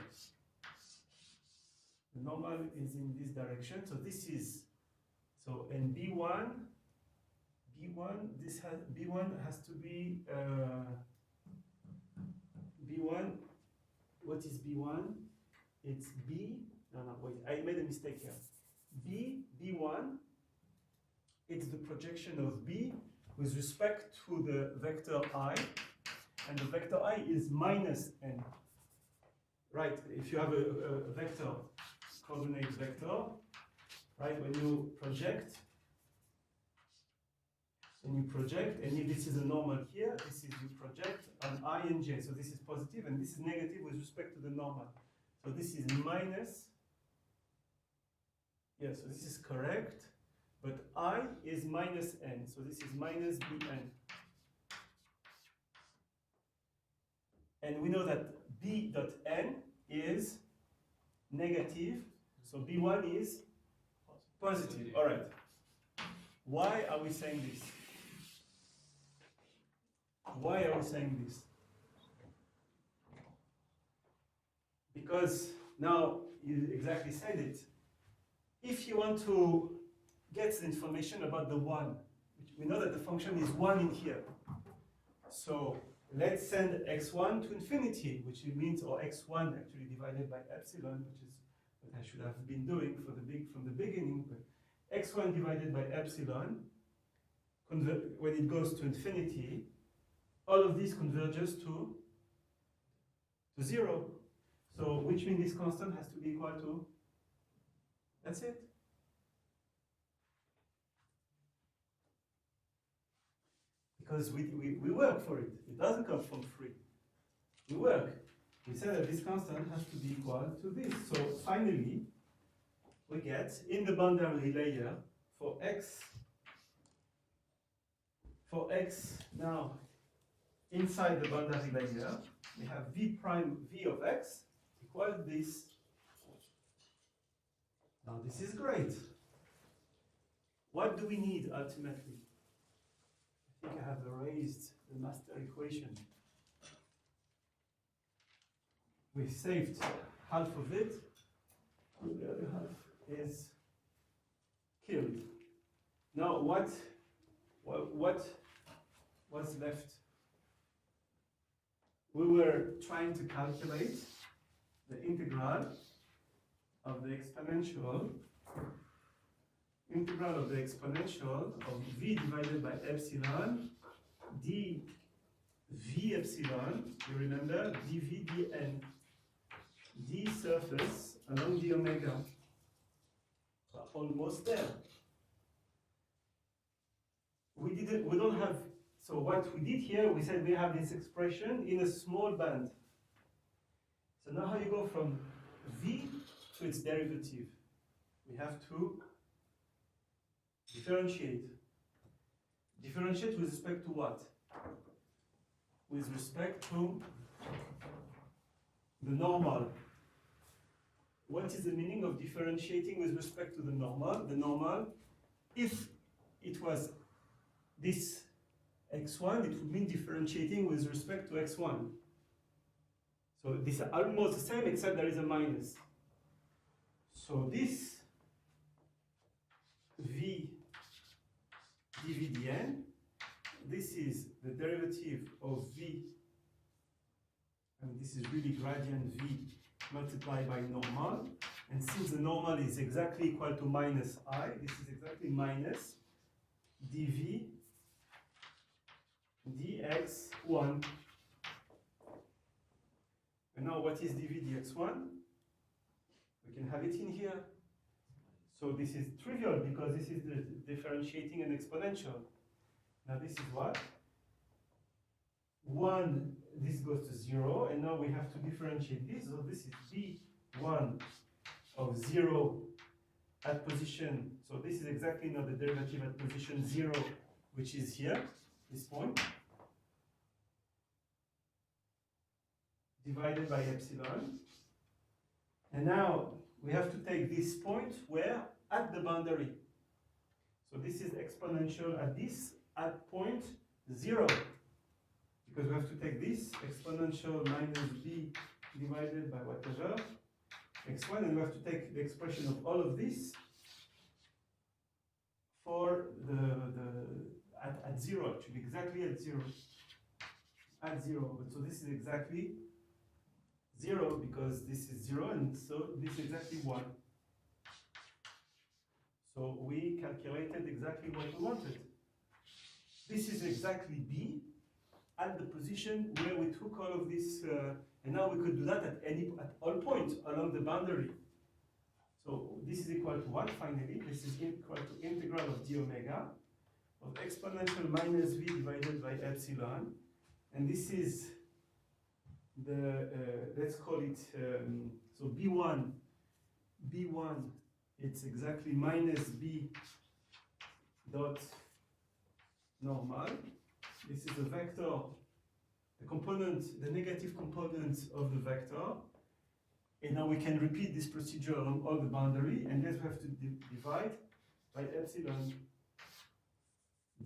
The normal is in this direction, so this is, so in b1, this has, b1 has to be, b1, what is b1? It's b, no, wait, I made a mistake here. b1, it's the projection of b with respect to the vector I, and the vector I is minus n. Right, if you have a vector, coordinate vector, right, when you project, and if this is a normal here, this is you project on I and j. So this is positive, and this is negative with respect to the normal. So this is minus, yeah, so this is correct, but I is minus n, so this is minus bn. And we know that b dot n is negative, so b1 is positive. All right. Why are we saying this? Why are we saying this? because now you exactly said it. If you want to get the information about the 1, we know that the function is 1 in here. So let's send x1 to infinity, which means, or x1 actually divided by epsilon, which is what I should have been doing from the beginning. But x1 divided by epsilon, when it goes to infinity, all of this converges to 0. So which means this constant has to be equal to, that's it. Because we work for it. It doesn't come from free. We work. We say that this constant has to be equal to this. So finally, we get in the boundary layer for x now inside the boundary layer, we have v prime v of x equal this. Now this is great. What do we need ultimately? I think I have erased the master equation. We saved half of it, and the other half is killed. Now what was left? We were trying to calculate the integral of the exponential of v divided by epsilon d v epsilon, you remember, dv dn, d surface along the omega. We're almost there. We don't have, so what we did here, we said we have this expression in a small band. So now how you go from v to its derivative? We have to differentiate. Differentiate with respect to what? With respect to the normal. What is the meaning of differentiating with respect to the normal? The normal, if it was this x1, it would mean differentiating with respect to x1. So these are almost the same, except there is a minus. So this v dv dn, this is the derivative of v, and this is really gradient v multiplied by normal. And since the normal is exactly equal to minus I, this is exactly minus dv dx1. And now what is dv dx1? We can have it in here. So this is trivial because this is the differentiating an exponential. Now this is what? 1, this goes to 0, and now we have to differentiate this. So this is v1 of 0 at position. So this is exactly now the derivative at position 0, which is here, this point, divided by epsilon. And now we have to take this point where? At the boundary. So this is exponential at this, at point 0. Because we have to take this exponential minus b divided by whatever, x1, and we have to take the expression of all of this for at 0, actually, exactly at 0. At 0. But so this is exactly 0 because this is 0, and so this is exactly 1. So we calculated exactly what we wanted. This is exactly b at the position where we took all of this, and now we could do that at all points along the boundary. So this is equal to what finally? This is equal to integral of d omega of exponential minus v divided by epsilon, and this is the let's call it so b1, it's exactly minus b dot normal. This is the vector, the component, the negative component of the vector. And now we can repeat this procedure along all the boundary, and then we have to divide by epsilon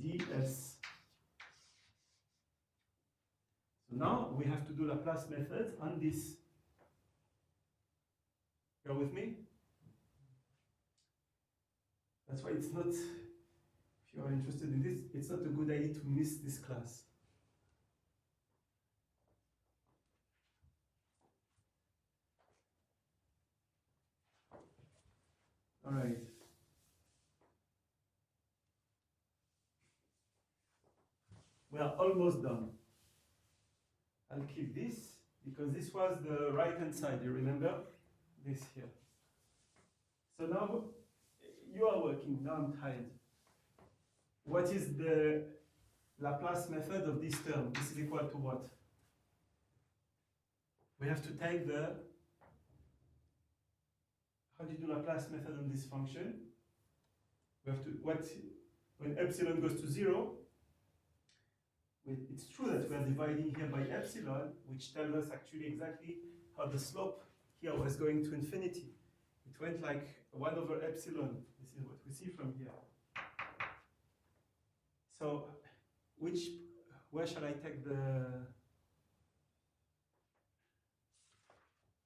ds. So now we have to do Laplace method on this. You're with me? That's why it's not, if you are interested in this, it's not a good idea to miss this class. All right. We are almost done. I'll keep this because this was the right-hand side, you remember? This here. So now you are working, now I'm tired. What is the Laplace method of this term? This is equal to what? We have to take the, how do you do Laplace method on this function? We have to, when epsilon goes to 0, it's true that we are dividing here by epsilon, which tells us actually exactly how the slope here was going to infinity. It went like 1 over epsilon. This is what we see from here. So, where shall I take the,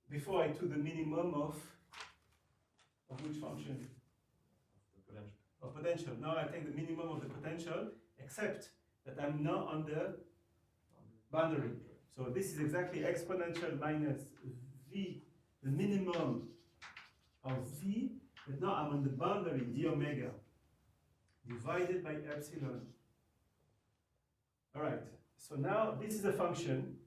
before I took the minimum of which function? The potential. Of potential. Now I take the minimum of the potential, except that I'm not on the boundary. So this is exactly exponential minus v, the minimum of v, but now I'm on the boundary, d omega, divided by epsilon. All right, so now this is a function.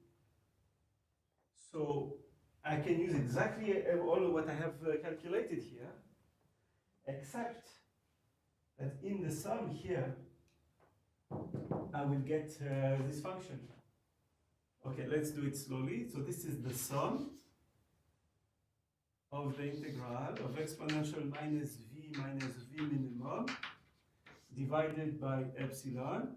So I can use exactly all of what I have calculated here, except that in the sum here, I will get this function. Okay, let's do it slowly. So this is the sum of the integral of exponential minus v minimum divided by epsilon.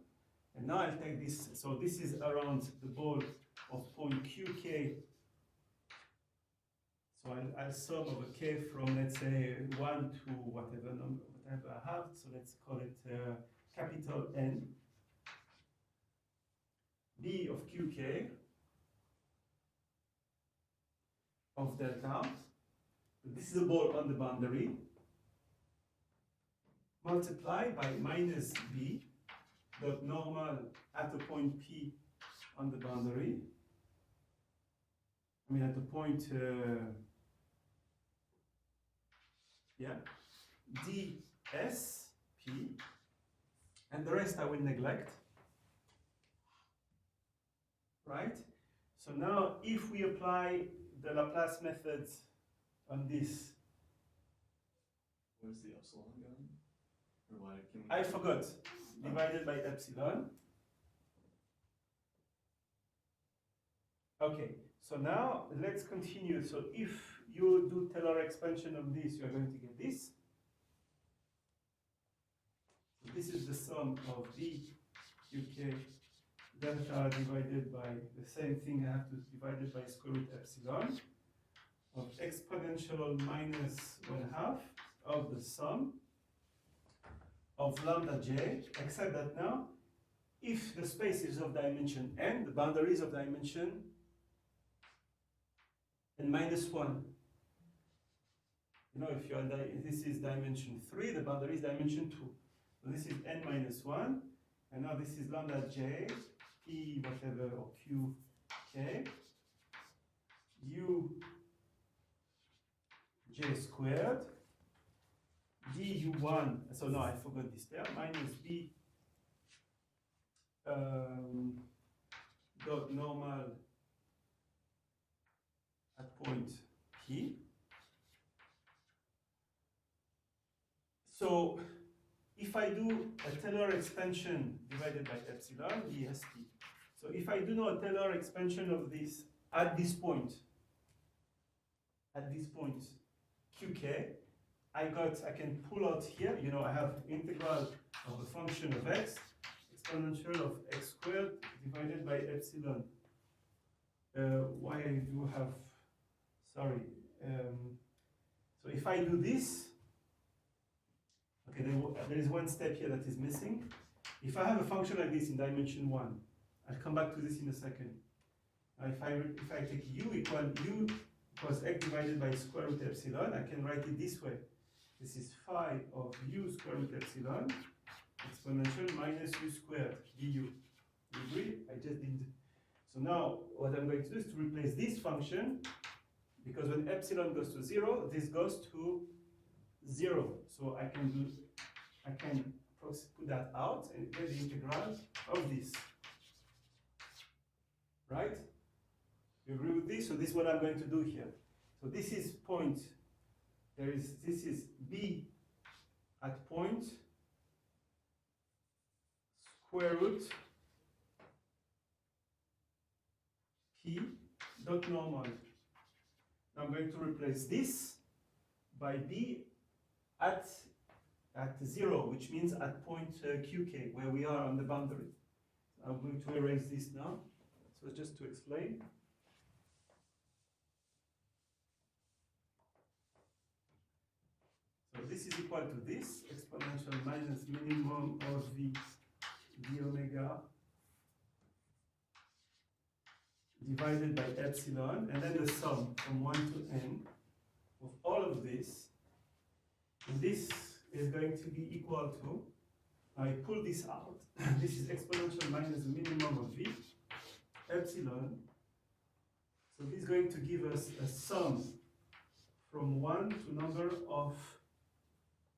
And now I'll take this, so this is around the ball of point qk. So I'll sum over k from, let's say, 1 to whatever number, whatever I have. So let's call it capital N. B of qk of delta. This is a ball on the boundary, multiplied by minus b dot normal at a point P on the boundary. I mean at the point, ds P, and the rest I will neglect. Right? So now if we apply the Laplace methods on this, Where's the epsilon going? Or why can we... I forgot, divided by epsilon. Okay, so now let's continue. So if you do Taylor expansion of this, you're going to get this. So this is the sum of d qk delta divided by the same thing I have to divide it by square root epsilon of exponential minus 1/2 of the sum of lambda j, except that now, if the space is of dimension n, the boundary is of dimension n minus 1. You know, if you are this is dimension 3, the boundary is dimension 2. So this is n minus 1, and now this is lambda j, p whatever, or q k, u j squared, du1, so now I forgot this term, minus b dot normal at point P. So if I do a Taylor expansion divided by epsilon, dsp. So if I do now a Taylor expansion of this at this point, qk, I can pull out here, you know, I have integral of a function of x, exponential of x squared divided by epsilon. Why I do have, sorry, so if I do this, okay, there is one step here that is missing. If I have a function like this in dimension 1, I'll come back to this in a second. If I take u equal u equals x divided by square root epsilon. I can write it this way. This is phi of u square root epsilon exponential minus u squared du. You agree? I just did. So now what I'm going to do is to replace this function, because when epsilon goes to 0, this goes to 0. So I can put that out and get the integral of this. Right? You agree with this? So this is what I'm going to do here. So this is point. This is b at point square root p dot normal. Now I'm going to replace this by b at 0, which means at point qk, where we are on the boundary. I'm going to erase this now. So just to explain. So this is equal to this, exponential minus minimum of v d omega divided by epsilon, and then the sum from 1 to n of all of this. And this is going to be equal to, I pull this out, this is exponential minus the minimum of v epsilon. So this is going to give us a sum from 1 to number of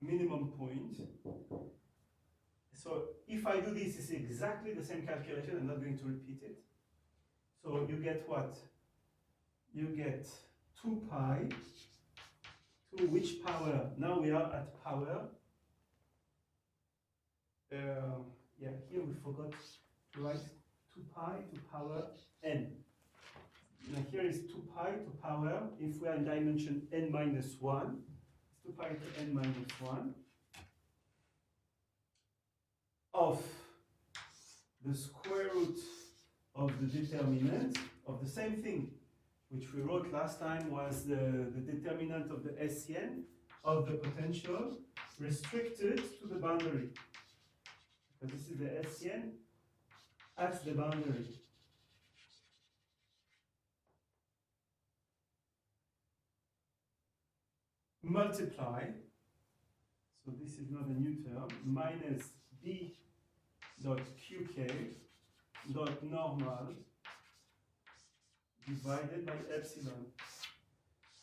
minimum point. So if I do this, it's exactly the same calculation. I'm not going to repeat it. So you get what? You get 2 pi to which power? Now we are at power. Yeah, here we forgot to write 2 pi to power n. Now here is 2 pi to power, if we are in dimension n minus 1, it's 2 pi to n minus 1 of the square root of the determinant of the same thing, which we wrote last time was the determinant of the SCN of the potential restricted to the boundary. So this is the SCN at the boundary. Multiply, so this is not a new term, minus b dot qk dot normal divided by epsilon.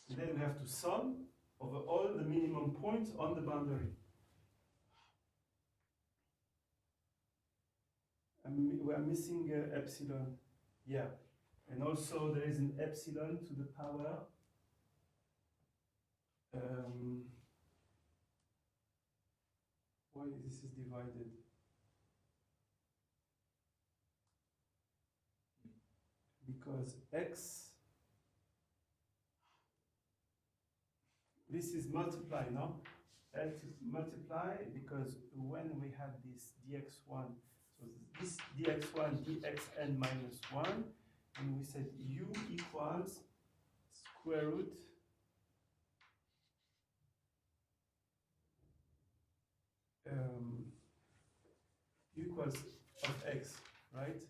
And then we have to sum over all the minimum points on the boundary. We are missing epsilon. Yeah. And also there is an epsilon to the power why this is divided? Because x, this is multiply, no? Multiply, because when we had this dx1, so this dx1 dxn minus 1, and we said u equals square root u equals of x, right?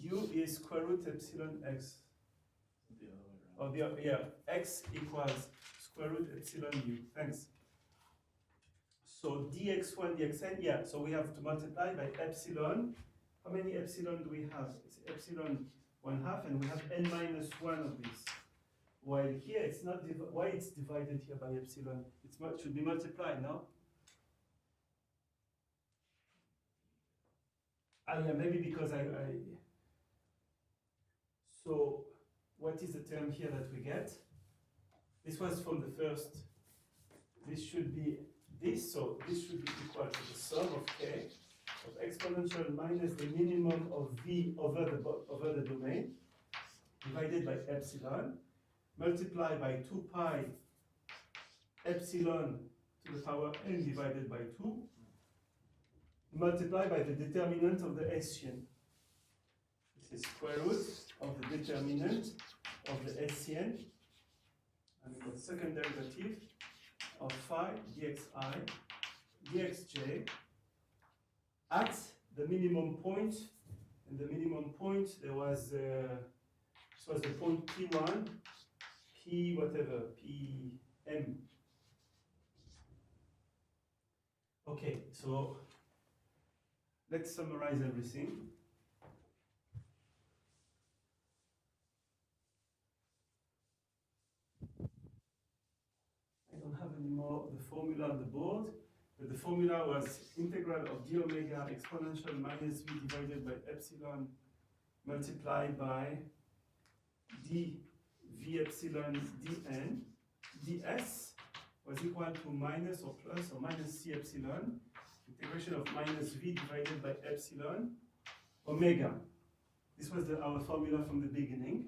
U is square root epsilon x. The other way around. Oh, yeah, x equals square root epsilon u. Thanks. So dx1, dxn, yeah, so we have to multiply by epsilon. How many epsilon do we have? It's epsilon 1/2, and we have n minus 1 of this. While here it's not, why it's divided here by epsilon? It should be multiplied, no? Yeah, maybe because so what is the term here that we get? This was from the first, this should be this, so this should be equal to the sum of k of exponential minus the minimum of v over the domain divided by epsilon, multiply by 2 pi epsilon to the power n divided by 2, multiply by the determinant of the SCN. This is square root of the determinant of the SCN, and the second derivative of phi dxi dxj at the minimum point. And the minimum point, there was this was the point P1, P whatever, P M. Okay, so let's summarize everything. I don't have any more the formula on the board, but the formula was integral of d omega exponential minus v divided by epsilon multiplied by d v epsilon dn ds was equal to minus or plus or minus c epsilon integration of minus v divided by epsilon omega. This was our formula from the beginning.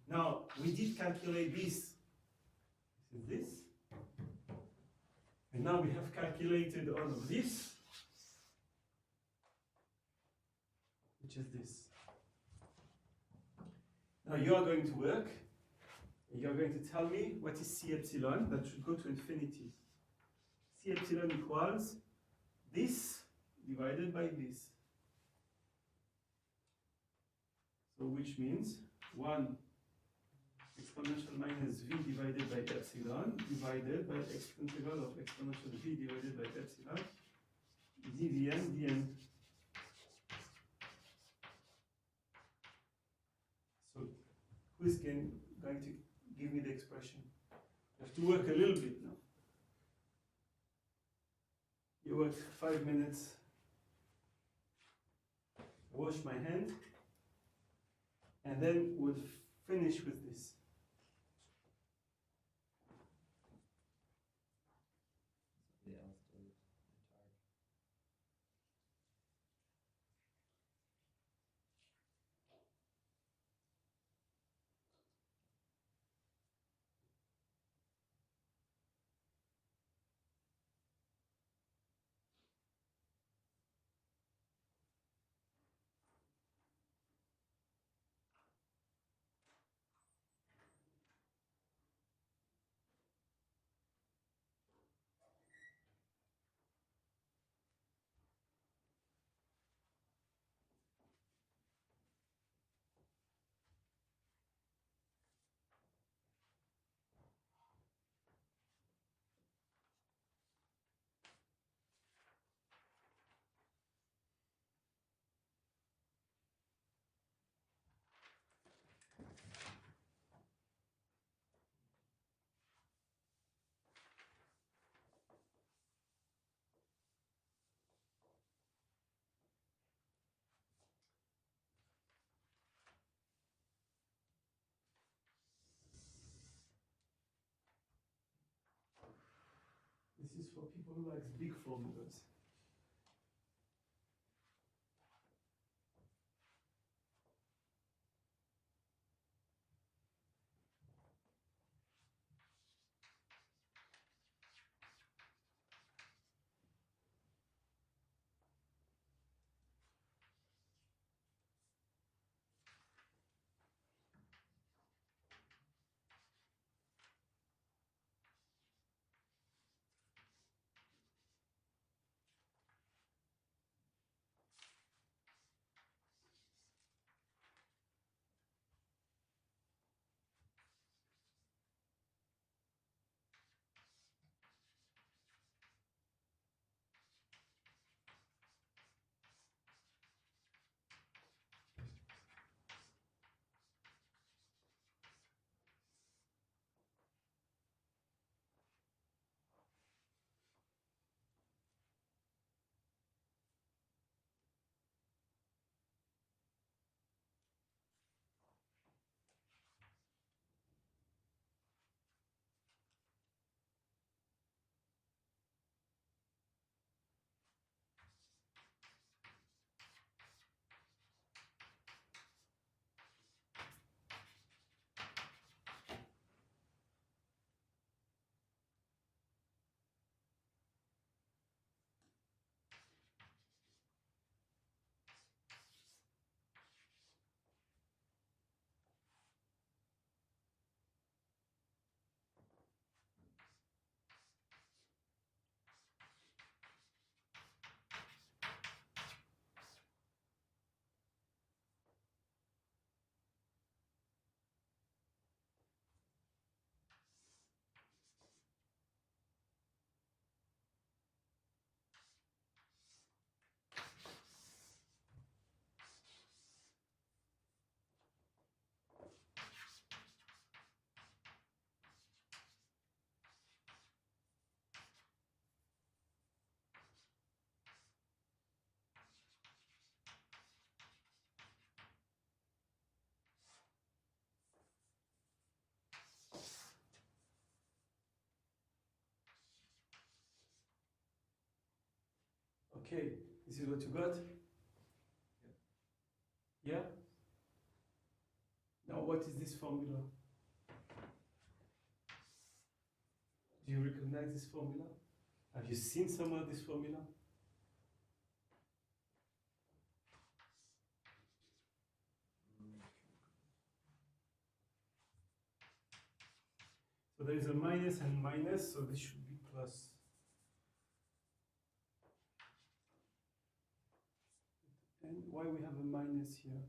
Now we did calculate this. This is this. And now we have calculated all of this, which is this. Now you are going to work, and you are going to tell me what is C epsilon, that should go to infinity. C epsilon equals this divided by this. So which means 1 exponential minus v divided by epsilon divided by integral of exponential v divided by epsilon dvn dn. So who is going to give me the expression? You have to work a little bit now. You work 5 minutes. Wash my hand, and then we'll finish with this. Somebody else do it. I'm tired. This is for people who like big formulas. Okay, this is what you got? Yeah? Now what is this formula? Do you recognize this formula? Have you seen some of this formula? So there is a minus and minus, so this should be plus. And why we have a minus here?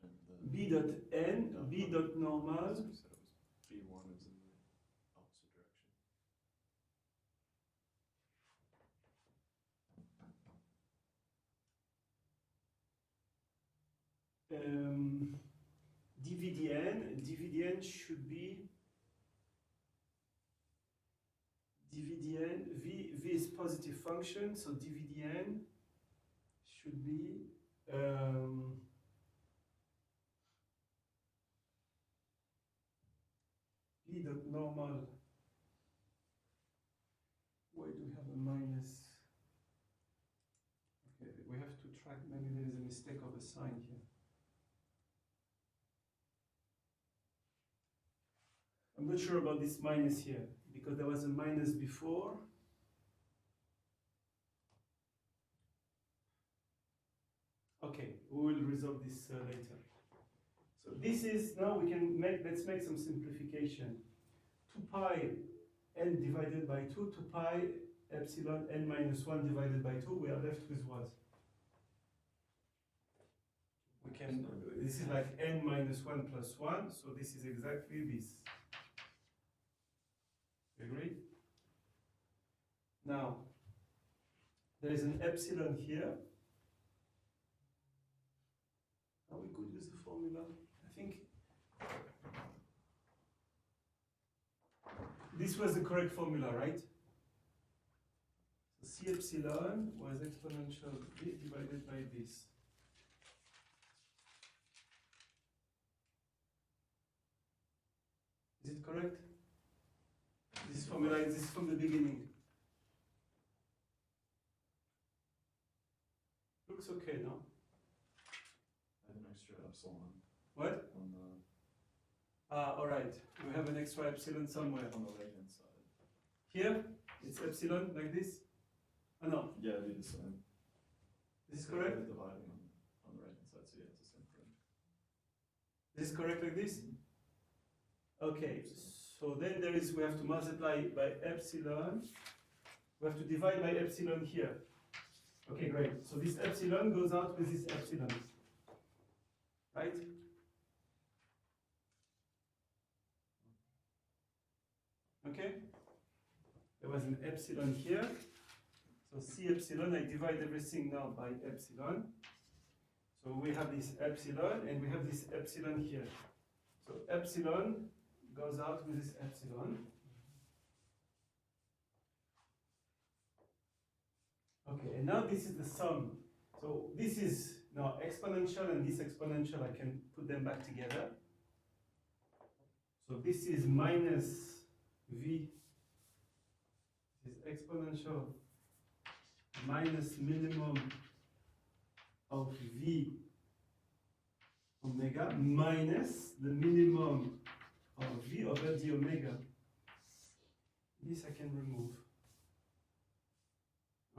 Which term? The B dot n, B dot normal. So we said it was B1 is in the opposite direction. dvdn should be dvdn, v is positive function, so dvdn should be b dot normal. Why do we have a minus? Okay, we have to track, maybe there is a mistake of a sign here. I'm not sure about this minus here, because there was a minus before. Okay, we will resolve this later. So this is, now we can make, let's make some simplification. 2 pi n divided by 2, 2 pi epsilon n minus 1 divided by 2, we are left with what? We can, this is like n minus 1 plus 1, so this is exactly this. Agree? Now, there is an epsilon here. Are we good with the formula? I think this was the correct formula, right? So C epsilon was exponential b divided by this. Is it correct? This formula exists from the beginning. Looks okay, no? I have an extra epsilon What? on the All right. We have an extra epsilon somewhere. on the right hand side. Here, it's epsilon like this. Oh no, Yeah, it'd be the same. this is Yeah, correct. it's dividing on the right hand side, so yeah, it's the same print. This is correct like this. Okay. So then there is, we have to multiply by epsilon. We have to divide by epsilon here. Okay, great. So this epsilon goes out with this epsilon. Right? Okay? There was an epsilon here. So C epsilon, I divide everything now by epsilon. So we have this epsilon and we have this epsilon here. So epsilon goes out with this epsilon. Okay, and now this is the sum. So this is now exponential and this exponential, I can put them back together. So this is minus v, this is exponential minus minimum of v omega minus the minimum of v over the omega. This I can remove.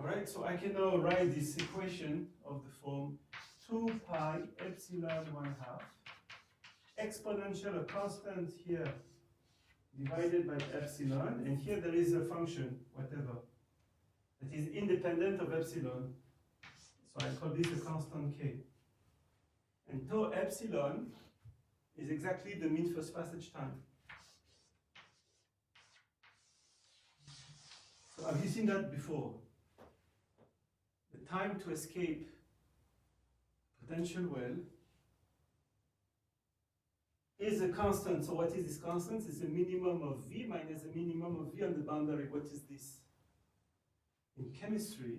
Alright, so I can now write this equation of the form 2 pi epsilon 1/2 exponential, a constant here divided by epsilon, and here there is a function, whatever, that is independent of epsilon. So I call this a constant k. And tau epsilon is exactly the mean first passage time. So have you seen that before? The time to escape potential well is a constant. So what is this constant? It's the minimum of v minus the minimum of v on the boundary. What is this? In chemistry,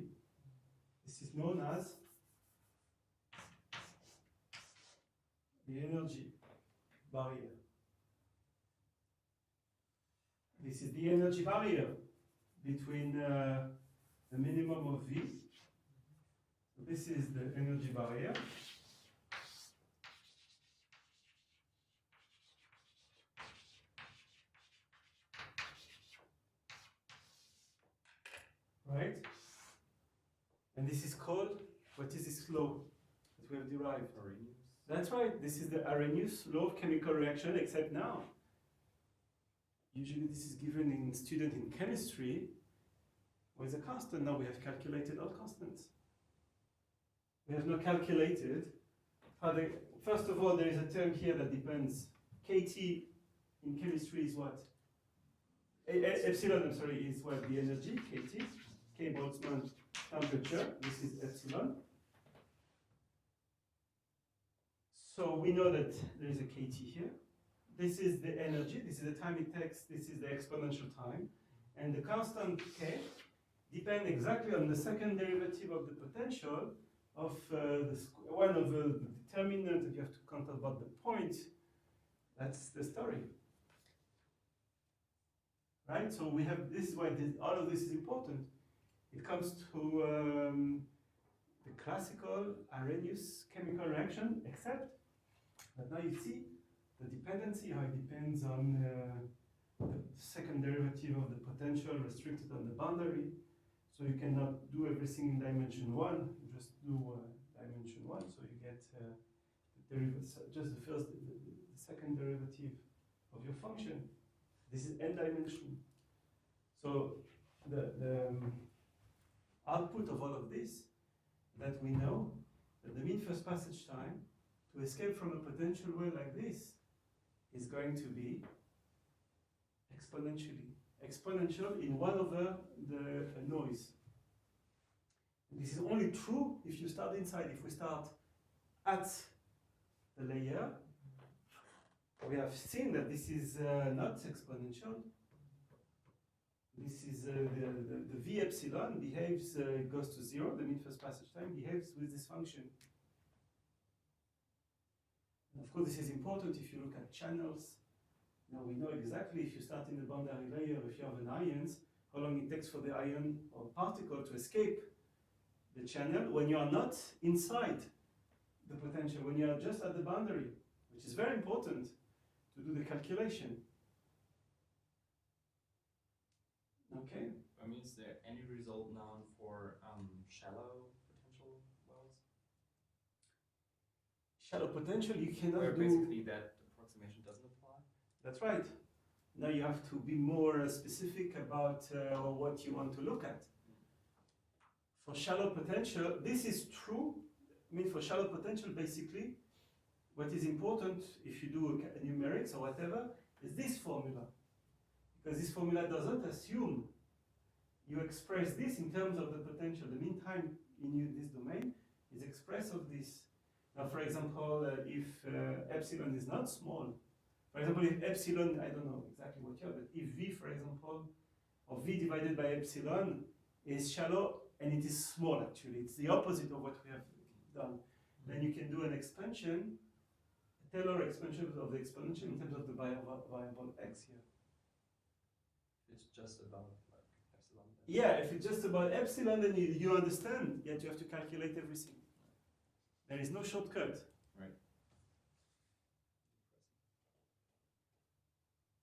this is known as the energy barrier. This is the energy barrier between the minimum of V. So this is the energy barrier. Right? And this is called, what is this law that we have derived? Arrhenius. That's right, this is the Arrhenius law of chemical reaction, except now. Usually this is given in student in chemistry with a constant. Now we have calculated all constants. We have not calculated how they, first of all, there is a term here that depends. KT in chemistry is what? Epsilon, I'm sorry, is what? The energy, kT. K Boltzmann temperature, this is epsilon. So we know that there is a kT here. This is the energy, this is the time it takes, this is the exponential time. And the constant K depends exactly on the second derivative of the potential of one of the determinant that you have to count about the point. That's the story. Right, so we have, this is why all of this is important. It comes to the classical Arrhenius chemical reaction, except that now you see the dependency, how it depends on the second derivative of the potential restricted on the boundary. So you cannot do everything in dimension 1, you just do dimension 1, so you get the derivative, just the second derivative of your function. This is n dimension. So the output of all of this, that we know that the mean first passage time to escape from a potential well like this is going to be exponential in 1 over the noise. This is only true if you start inside. If we start at the layer, we have seen that this is not exponential. This is the V epsilon behaves, goes to 0, the mean first passage time behaves with this function. And of course, this is important if you look at channels. Now we know exactly if you start in the boundary layer, if you have an ion, how long it takes for the ion or particle to escape the channel when you are not inside the potential, when you are just at the boundary, which is very important to do the calculation. Okay. I mean, is there any result known for shallow potential wells? Shallow potential, you cannot Where do. basically that approximation doesn't apply? That's right. Now you have to be more specific about what you want to look at. For shallow potential, this is true. I mean, for shallow potential, basically, what is important, if you do a numerics or whatever, is this formula. Because this formula doesn't assume you express this in terms of the potential. The mean time in this domain is expressed of this. Now, for example, if epsilon is not small, for example, if epsilon, I don't know exactly what you have, but if V, for example, or V divided by epsilon is shallow and it is small actually, it's the opposite of what we have done, then you can do an expansion, a Taylor expansion of the exponential in terms of the variable x here. It's just about like epsilon. Yeah, if it's just about epsilon, then you understand, yet you have to calculate everything. There is no shortcut. Right.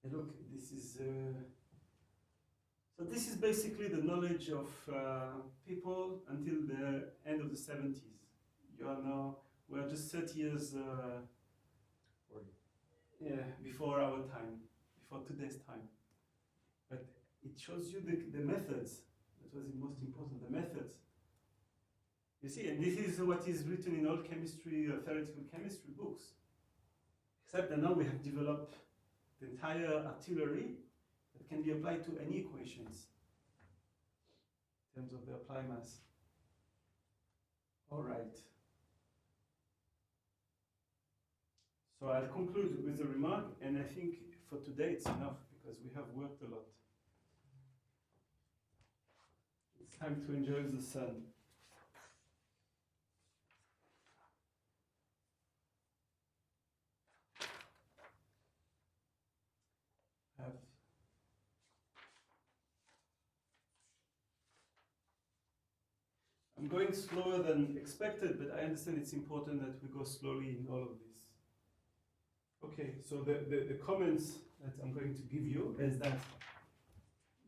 And look, this is so this is basically the knowledge of people until the end of the 70s. You are now, we are just 30 years 40. yeah, before our time, before today's time. But it shows you the methods. That was the most important, the methods. You see, and this is what is written in all chemistry, theoretical chemistry books. Except that now we have developed the entire artillery that can be applied to any equations in terms of the applied mass. All right. So I'll conclude with a remark, and I think for today it's enough because we have worked a lot. It's time to enjoy the sun. I'm going slower than expected, but I understand it's important that we go slowly in all of this. Okay, so the comments that I'm going to give you is that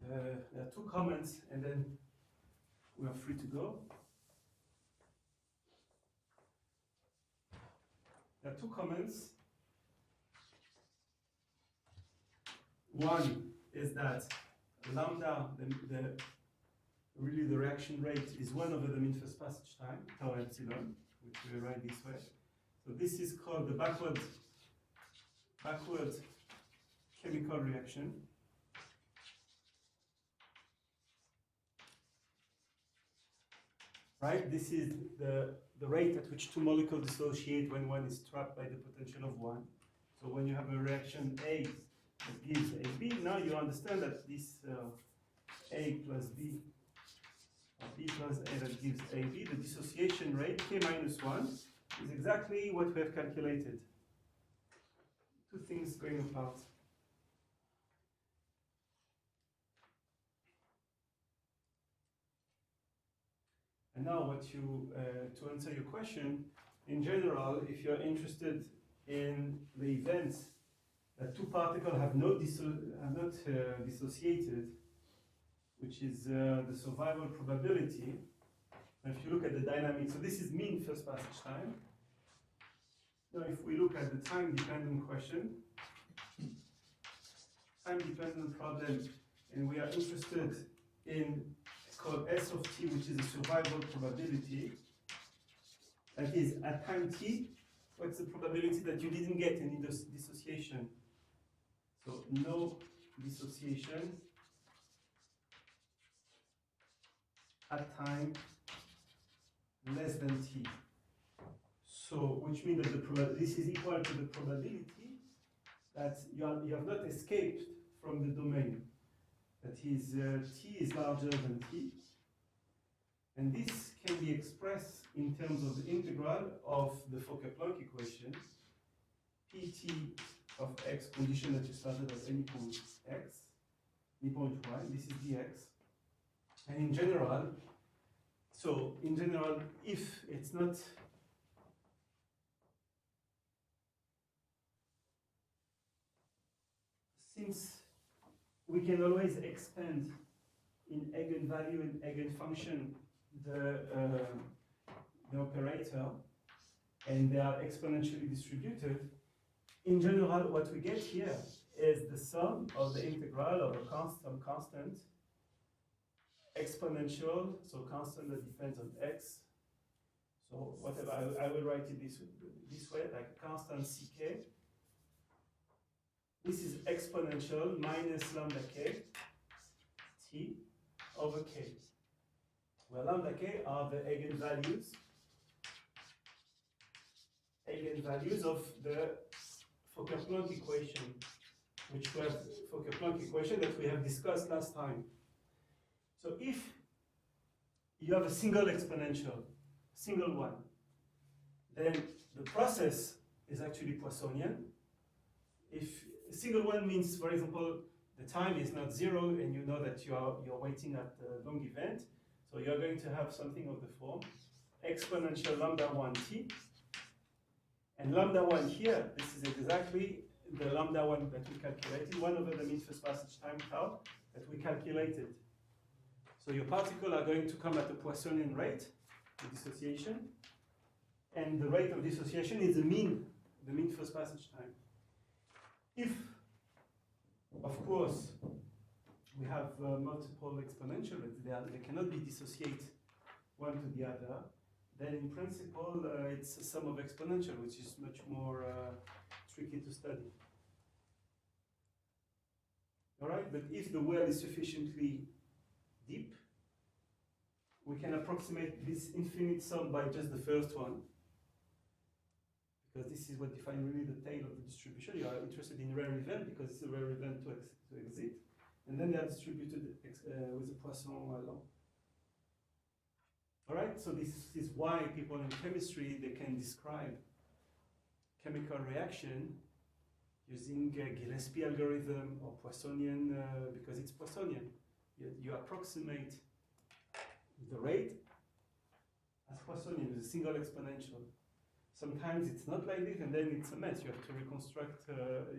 there are two comments, and then we are free to go. There are two comments. One is that lambda, really the reaction rate is 1 over the mean first passage time, tau epsilon, which we write this way. So this is called the backward chemical reaction. Right? This is the rate at which two molecules dissociate when one is trapped by the potential of one. So when you have a reaction A that gives AB, now you understand that this A plus B, or B plus A that gives AB, the dissociation rate, K minus 1, is exactly what we have calculated. Two things going apart. And now what you, to answer your question, in general, if you're interested in the event that two particles have not dissociated, which is the survival probability, and if you look at the dynamics, so this is mean first passage time. Now if we look at the time-dependent question, time-dependent problem, and we are interested in, it's called S of t, which is a survival probability. That is, at time t, what's the probability that you didn't get any dissociation? So no dissociation at time less than t. So, which means that this is equal to the probability that you have not escaped from the domain. That is, t is larger than t. And this can be expressed in terms of the integral of the Fokker-Planck equation, pt of x, condition that you started at any point x, any point y, this is dx. And in general, if it's not since we can always expand in eigenvalue and eigenfunction the operator, and they are exponentially distributed, in general what we get here is the sum of the integral of some constant, exponential, so constant that depends on x. So whatever, I will write it this way, like constant ck. This is exponential minus lambda k t over k, where lambda k are the eigenvalues of the Fokker-Planck equation, which was Fokker-Planck equation that we have discussed last time. So if you have a single exponential, single one, then the process is actually Poissonian. If a single one means, for example, the time is not 0 and you know that you're waiting at the long event, so you're going to have something of the form exponential lambda 1 t. And lambda 1 here, this is exactly the lambda 1 that we calculated, 1 over the mean first passage time tau that we calculated. So your particles are going to come at a Poissonian rate of dissociation, and the rate of dissociation is the mean first passage time. If, of course, we have multiple exponential rates, they cannot be dissociate one to the other, then in principle it's a sum of exponential, which is much more tricky to study. All right, but if the well is sufficiently deep, we can approximate this infinite sum by just the first one, because this is what defines really the tail of the distribution. You are interested in rare event because it's a rare event to exit, and then they are distributed with the Poisson law. All right, so this is why people in chemistry, they can describe chemical reaction using Gillespie algorithm or Poissonian, because it's Poissonian. You approximate the rate as Poissonian with a single exponential. Sometimes it's not like this, and then it's a mess. You have to reconstruct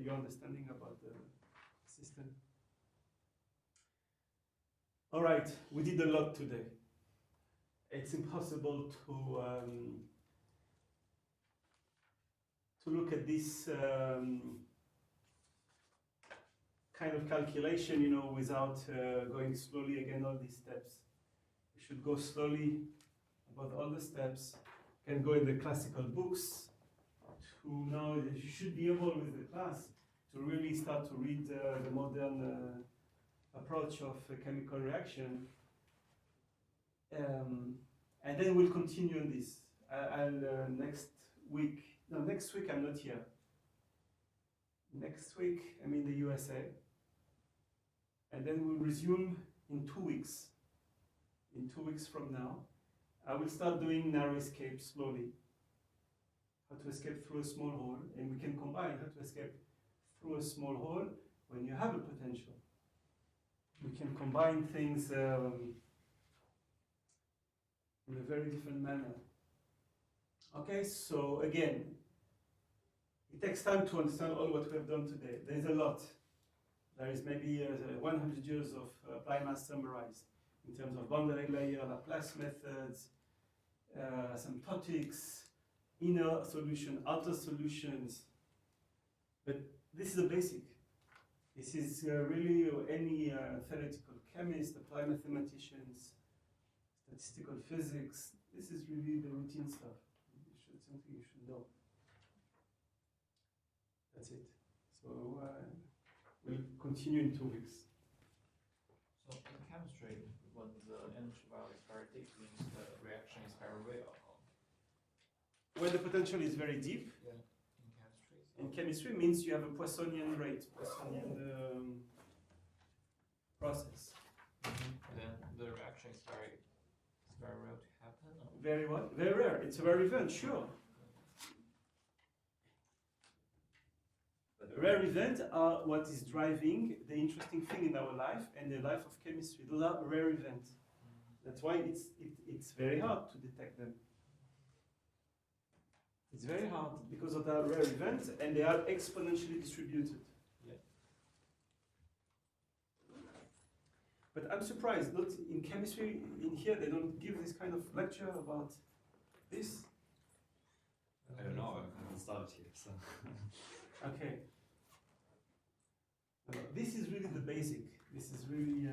your understanding about the system. All right, we did a lot today. It's impossible to look at this kind of calculation, you know, without going slowly again all these steps. You should go slowly about all the steps. You can go in the classical books to now you should be able with the class to really start to read the modern approach of a chemical reaction. And then we'll continue on this. Next week I'm not here. Next week I'm in the USA. And then we'll resume in 2 weeks. In 2 weeks from now, I will start doing narrow escape slowly. How to escape through a small hole, and we can combine how to escape through a small hole when you have a potential. We can combine things in a very different manner. Okay, so again, it takes time to understand all what we have done today. There's a lot. There is maybe 100 years of applied math summarized in terms of boundary layer, Laplace methods, asymptotics, inner solution, outer solutions. But this is the basic. This is really any theoretical chemist, applied mathematicians, statistical physics. This is really the routine stuff. Something you should know. That's it. So we'll continue in 2 weeks. So in chemistry, when the energy value is very deep, means the reaction is very real. When the potential is very deep, Yeah. In chemistry. So in chemistry means you have a Poissonian rate, Poissonian process. then the reaction is very rare to happen. Or? Very what? Very rare. It's a rare event, sure. Rare events are what is driving the interesting thing in our life and the life of chemistry. Those are rare events. That's why it's very hard to detect them. It's very hard because of the rare events and they are exponentially distributed. Yeah. But I'm surprised, not in chemistry, in here they don't give this kind of lecture about this. I don't know, I haven't started here, so. Okay. This is really the basic. This is really